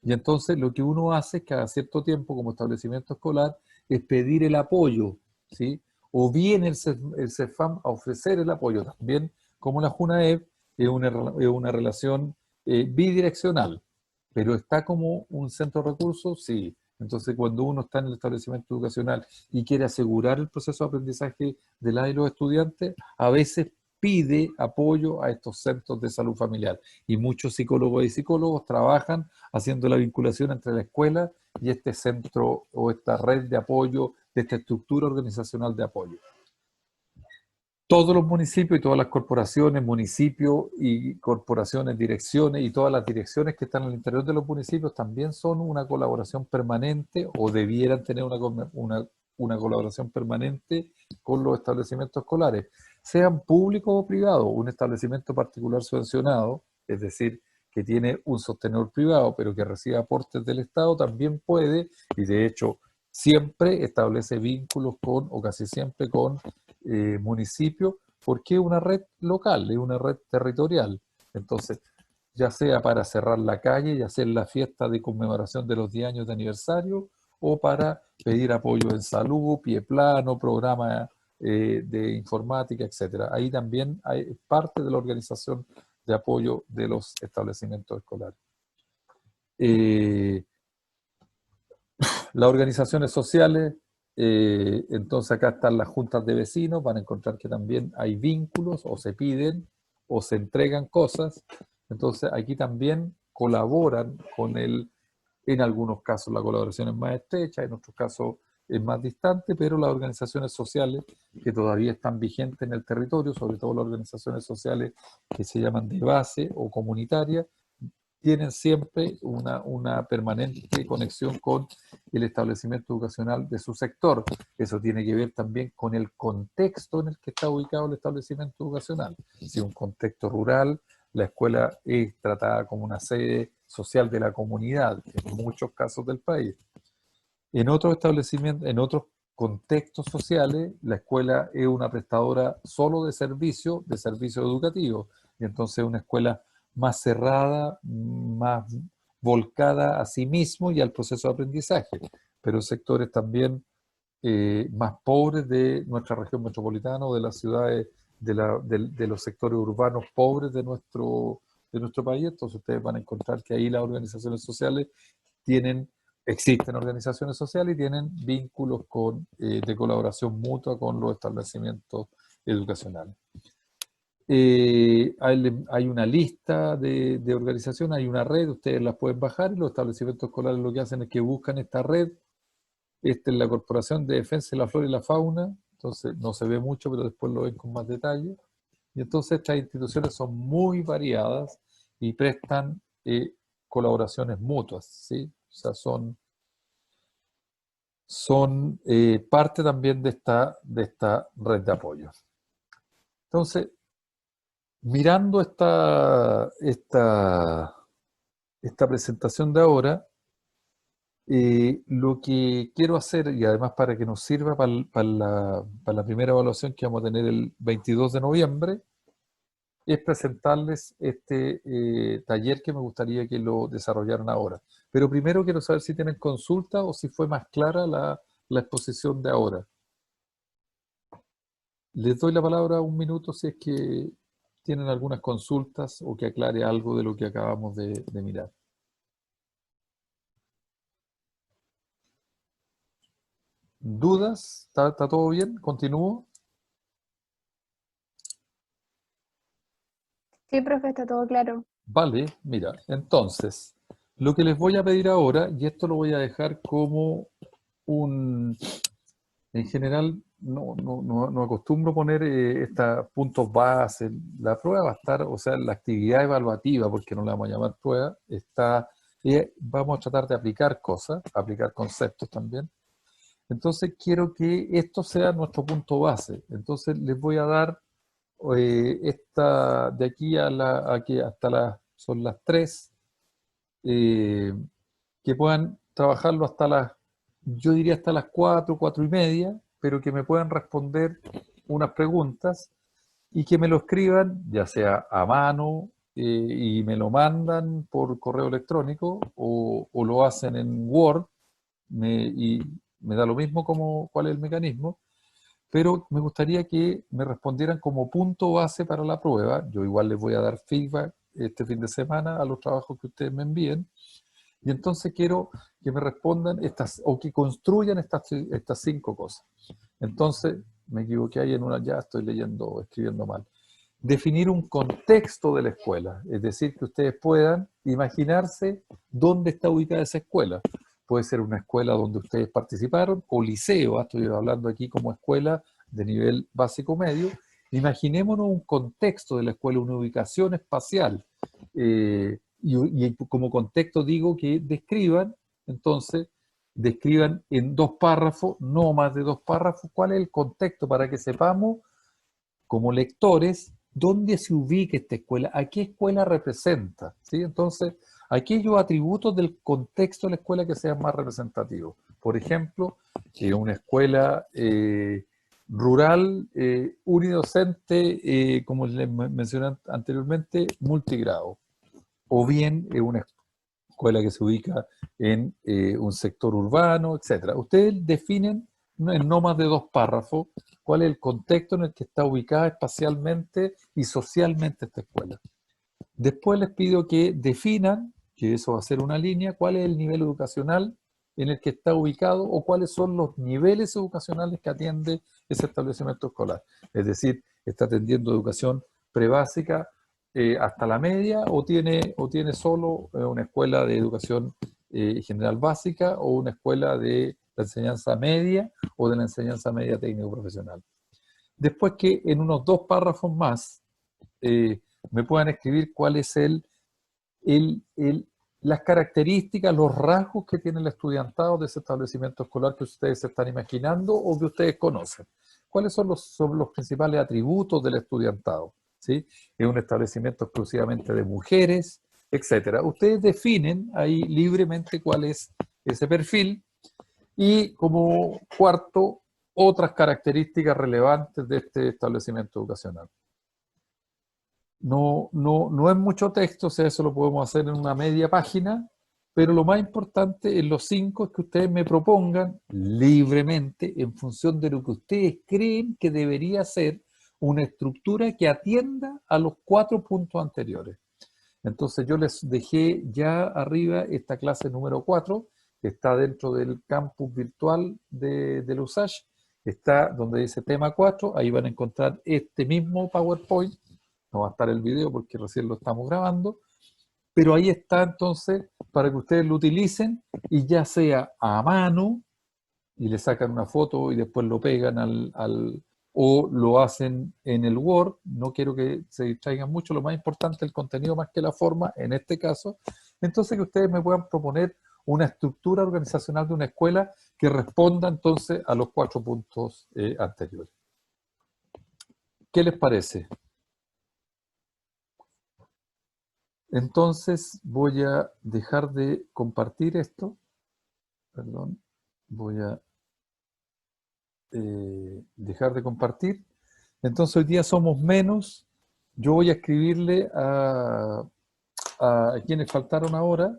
Y entonces lo que uno hace cada cierto tiempo como establecimiento escolar es pedir el apoyo, ¿sí? O bien el CEFAM a ofrecer el apoyo también, como la JUNAEP es una relación bidireccional, pero está como un centro de recursos, sí. Entonces, cuando uno está en el establecimiento educacional y quiere asegurar el proceso de aprendizaje de la y los estudiantes, a veces pide apoyo a estos centros de salud familiar. Y muchos psicólogos y psicólogos trabajan haciendo la vinculación entre la escuela y este centro o esta red de apoyo, de esta estructura organizacional de apoyo. Todos los municipios y todas las corporaciones, municipios y corporaciones, direcciones y todas las direcciones que están en el interior de los municipios también son una colaboración permanente o debieran tener una colaboración permanente con los establecimientos escolares, sean públicos o privados. Un establecimiento particular subvencionado, es decir, que tiene un sostenedor privado pero que recibe aportes del Estado, también puede, y de hecho siempre establece vínculos con, o casi siempre con, municipios, porque es una red local, es una red territorial. Entonces, ya sea para cerrar la calle y hacer la fiesta de conmemoración de los 10 años de aniversario, o para pedir apoyo en salud, pie plano, programa de informática, etc. Ahí también hay parte de la organización de apoyo de los establecimientos escolares. Las organizaciones sociales, entonces acá están las juntas de vecinos, van a encontrar que también hay vínculos, o se piden, o se entregan cosas. Entonces aquí también colaboran con en algunos casos la colaboración es más estrecha, en otros casos es más distante, pero las organizaciones sociales que todavía están vigentes en el territorio, sobre todo las organizaciones sociales que se llaman de base o comunitarias, tienen siempre una permanente conexión con el establecimiento educacional de su sector. Eso tiene que ver también con el contexto en el que está ubicado el establecimiento educacional. Si es un contexto rural, la escuela es tratada como una sede social de la comunidad, en muchos casos del país. En otros establecimientos, en otros contextos sociales, la escuela es una prestadora solo de servicios educativos, y entonces es una escuela más cerrada, más volcada a sí mismo y al proceso de aprendizaje, pero sectores también más pobres de nuestra región metropolitana o de las ciudades, de los sectores urbanos pobres de nuestro país. Entonces ustedes van a encontrar que ahí las organizaciones sociales existen organizaciones sociales y tienen vínculos de colaboración mutua con los establecimientos educacionales. Hay una lista de organizaciones, hay una red, ustedes las pueden bajar, y los establecimientos escolares lo que hacen es que buscan esta red. Esta es la Corporación de Defensa de la Flora y la Fauna, entonces no se ve mucho, pero después lo ven con más detalle. Y entonces estas instituciones son muy variadas y prestan colaboraciones mutuas, ¿sí? O sea, son parte también de esta red de apoyo. Entonces, mirando esta presentación de ahora, lo que quiero hacer, y además para que nos sirva para la primera evaluación que vamos a tener el 22 de noviembre, es presentarles este taller que me gustaría que lo desarrollaran ahora. Pero primero quiero saber si tienen consulta o si fue más clara la exposición de ahora. Les doy la palabra un minuto si es que tienen algunas consultas o que aclare algo de lo que acabamos de mirar. ¿Dudas? ¿Está todo bien? ¿Continúo? Sí, profe, está todo claro. Vale, mira, entonces, lo que les voy a pedir ahora, y esto lo voy a dejar como en general, no acostumbro poner estos puntos base. La prueba va a estar, o sea, la actividad evaluativa, porque no la vamos a llamar prueba, vamos a tratar de aplicar cosas, aplicar conceptos también. Entonces quiero que esto sea nuestro punto base. Entonces les voy a dar de aquí aquí son las 3, que puedan trabajarlo yo diría hasta las 4, 4:30, pero que me puedan responder unas preguntas y que me lo escriban, ya sea a mano, y me lo mandan por correo electrónico, o lo hacen en Word, y me da lo mismo cuál es el mecanismo, pero me gustaría que me respondieran como punto base para la prueba. Yo igual les voy a dar feedback este fin de semana a los trabajos que ustedes me envíen, y entonces quiero que me respondan o que construyan estas 5 cosas. Entonces, me equivoqué ahí en una, ya estoy escribiendo mal. Definir un contexto de la escuela, es decir, que ustedes puedan imaginarse dónde está ubicada esa escuela. Puede ser una escuela donde ustedes participaron, o liceo, estoy hablando aquí como escuela de nivel básico medio. Imaginémonos un contexto de la escuela, una ubicación espacial, y como contexto digo que entonces, describan en 2 párrafos, no más de 2 párrafos, cuál es el contexto para que sepamos, como lectores, dónde se ubica esta escuela, a qué escuela representa, ¿sí? Entonces, aquellos atributos del contexto de la escuela que sean más representativos. Por ejemplo, una escuela rural, unidocente, como les mencioné anteriormente, multigrado. o bien es una escuela que se ubica en un sector urbano, etc. Ustedes definen en no más de 2 párrafos cuál es el contexto en el que está ubicada espacialmente y socialmente esta escuela. Después les pido que definan, que eso va a ser una línea, cuál es el nivel educacional en el que está ubicado o cuáles son los niveles educacionales que atiende ese establecimiento escolar. Es decir, está atendiendo educación prebásica hasta la media o tiene solo una escuela de educación general básica o una escuela de la enseñanza media o de la enseñanza media técnico-profesional. Después que en unos 2 párrafos más me puedan escribir cuál es las características, los rasgos que tiene el estudiantado de ese establecimiento escolar que ustedes se están imaginando o que ustedes conocen. ¿Cuáles son los principales atributos del estudiantado? ¿Sí? Es un establecimiento exclusivamente de mujeres, etcétera. Ustedes definen ahí libremente cuál es ese perfil y como cuarto, otras características relevantes de este establecimiento educacional. No es mucho texto, o sea, eso lo podemos hacer en una media página, pero lo más importante en los 5 es que ustedes me propongan libremente, en función de lo que ustedes creen que debería ser una estructura que atienda a los 4 puntos anteriores. Entonces yo les dejé ya arriba esta clase número 4, que está dentro del campus virtual de USACH, está donde dice tema 4, ahí van a encontrar este mismo PowerPoint. No va a estar el video porque recién lo estamos grabando, pero ahí está entonces para que ustedes lo utilicen y ya sea a mano y le sacan una foto y después lo pegan o lo hacen en el Word. No quiero que se distraigan mucho, lo más importante es el contenido más que la forma en este caso. Entonces que ustedes me puedan proponer una estructura organizacional de una escuela que responda entonces a los 4 puntos anteriores. ¿Qué les parece? Entonces voy a dejar de compartir esto. Perdón. Voy a dejar de compartir. Entonces hoy día somos menos. Yo voy a escribirle a quienes faltaron ahora,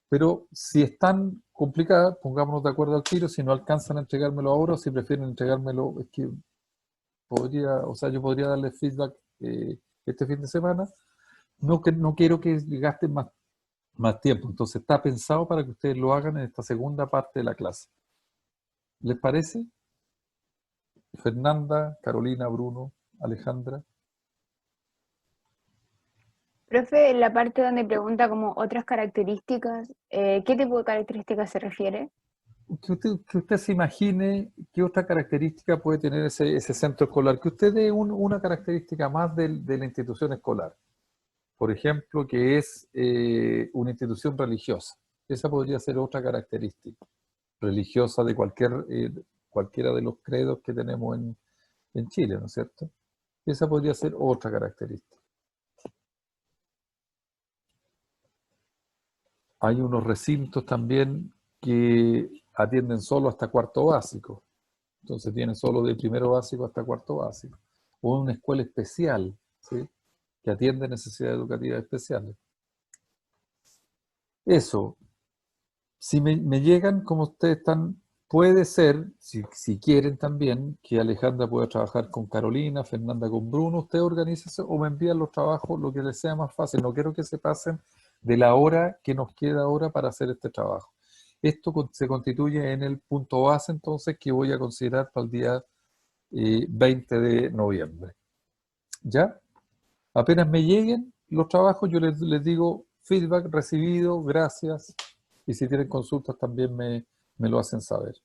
pero si están complicadas, pongámonos de acuerdo al tiro. Si no alcanzan a entregármelo ahora o si prefieren entregármelo, es que podría, o sea, yo podría darle feedback este fin de semana. No quiero que gasten más tiempo. Entonces está pensado para que ustedes lo hagan en esta segunda parte de la clase. ¿Les parece? Fernanda, Carolina, Bruno, Alejandra. Profe, en la parte donde pregunta como otras características, ¿qué tipo de características se refiere? Que usted se imagine qué otra característica puede tener ese centro escolar, que usted dé una característica más de la institución escolar. Por ejemplo, que es una institución religiosa. Esa podría ser otra característica religiosa de cualquiera de los credos que tenemos en Chile, ¿no es cierto? Esa podría ser otra característica. Hay unos recintos también que atienden solo hasta 4º básico. Entonces tienen solo de 1º básico hasta 4º básico. O una escuela especial, ¿sí? Que atiende necesidades educativas especiales. Eso, si me llegan como ustedes están, puede ser, si quieren también, que Alejandra pueda trabajar con Carolina, Fernanda con Bruno, usted organícese o me envían los trabajos, lo que les sea más fácil. No quiero que se pasen de la hora que nos queda ahora para hacer este trabajo. Esto se constituye en el punto base entonces que voy a considerar para el día 20 de noviembre. ¿Ya? Apenas me lleguen los trabajos, yo les digo feedback recibido, gracias. Y si tienen consultas también me lo hacen saber.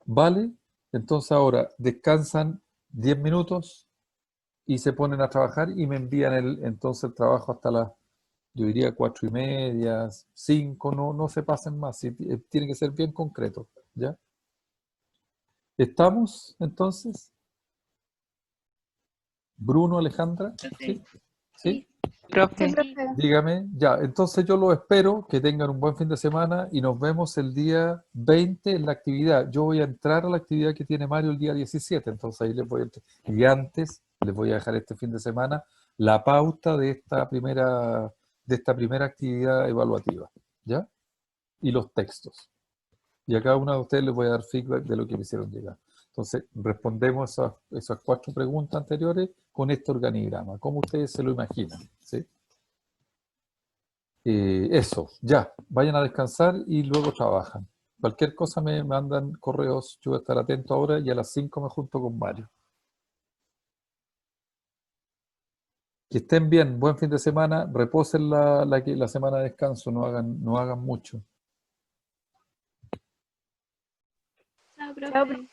¿Vale? Entonces ahora descansan 10 minutos y se ponen a trabajar y me envían entonces el trabajo hasta las, yo diría 4:30, 5, no se pasen más, tiene que ser bien concreto, ¿ya? ¿Estamos entonces? Bruno, Alejandra, ¿sí? ¿Sí? Profe, Sí, profe. Dígame, ya, entonces yo los espero, que tengan un buen fin de semana y nos vemos el día 20 en la actividad. Yo voy a entrar a la actividad que tiene Mario el día 17, entonces ahí les voy a entrar. Y antes les voy a dejar este fin de semana la pauta de esta primera actividad evaluativa, ¿ya? Y los textos. Y a cada uno de ustedes les voy a dar feedback de lo que me hicieron llegar. Entonces, respondemos esas 4 preguntas anteriores con este organigrama, como ustedes se lo imaginan, ¿sí? Eso, ya, vayan a descansar y luego trabajan. Cualquier cosa me mandan correos, yo voy a estar atento ahora y a las 5 me junto con Mario. Que estén bien, buen fin de semana, reposen la semana de descanso, no hagan mucho. Chao, Chao, profe.